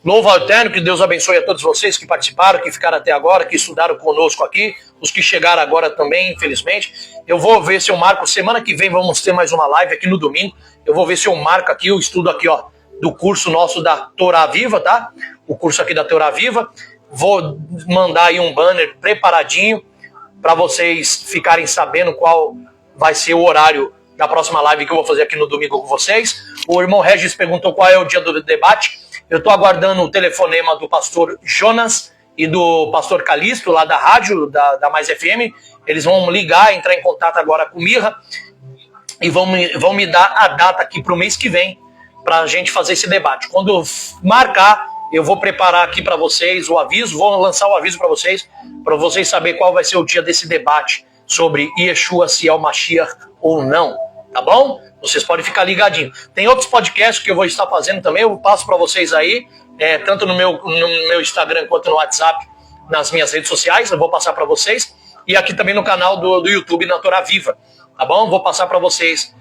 S1: louvo ao Eterno, que Deus abençoe a todos vocês que participaram, que ficaram até agora, que estudaram conosco aqui, os que chegaram agora também, infelizmente. Eu vou ver se eu marco, semana que vem vamos ter mais uma live aqui no domingo. Eu vou ver se eu marco aqui o estudo aqui, ó, do curso nosso da Torá Viva, tá? O curso aqui da Torá Viva. Vou mandar aí um banner preparadinho para vocês ficarem sabendo qual vai ser o horário da próxima live que eu vou fazer aqui no domingo com vocês. O irmão Regis perguntou qual é o dia do debate. Eu estou aguardando o telefonema do pastor Jonas e do pastor Calixto, lá da rádio, da Mais FM. Eles vão ligar, entrar em contato agora com o Miha e vão me dar a data aqui para o mês que vem para a gente fazer esse debate. Quando eu marcar, eu vou preparar aqui para vocês o aviso, vou lançar o aviso para vocês saberem qual vai ser o dia desse debate sobre Yeshua, se é o Mashiach ou não, tá bom? Vocês podem ficar ligadinhos. Tem outros podcasts que eu vou estar fazendo também, eu passo para vocês aí, tanto no meu Instagram quanto no WhatsApp, nas minhas redes sociais, eu vou passar para vocês, e aqui também no canal do YouTube, na Torá Viva, tá bom? Vou passar para vocês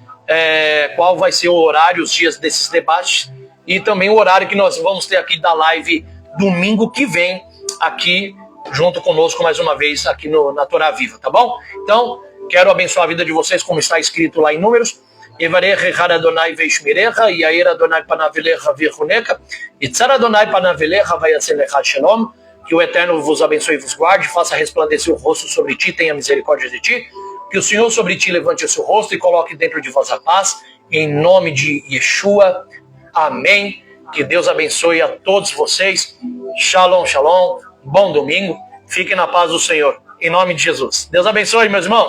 S1: qual vai ser o horário, os dias desses debates, e também o horário que nós vamos ter aqui da live domingo que vem aqui junto conosco mais uma vez aqui na Torá Viva, tá bom? Então, quero abençoar a vida de vocês como está escrito lá em Números. Evarecha Adonai veishmirecha, Yair Adonai panavelecha virchunecha, Itzar Adonai panavelecha vayatzelecha shalom. Que o Eterno vos abençoe e vos guarde, faça resplandecer o rosto sobre ti, tenha misericórdia de ti. Que o Senhor sobre ti levante o seu rosto e coloque dentro de vós a paz. Em nome de Yeshua. Amém. Que Deus abençoe a todos vocês. Shalom, shalom. Bom domingo. Fiquem na paz do Senhor. Em nome de Jesus. Deus abençoe, meus irmãos.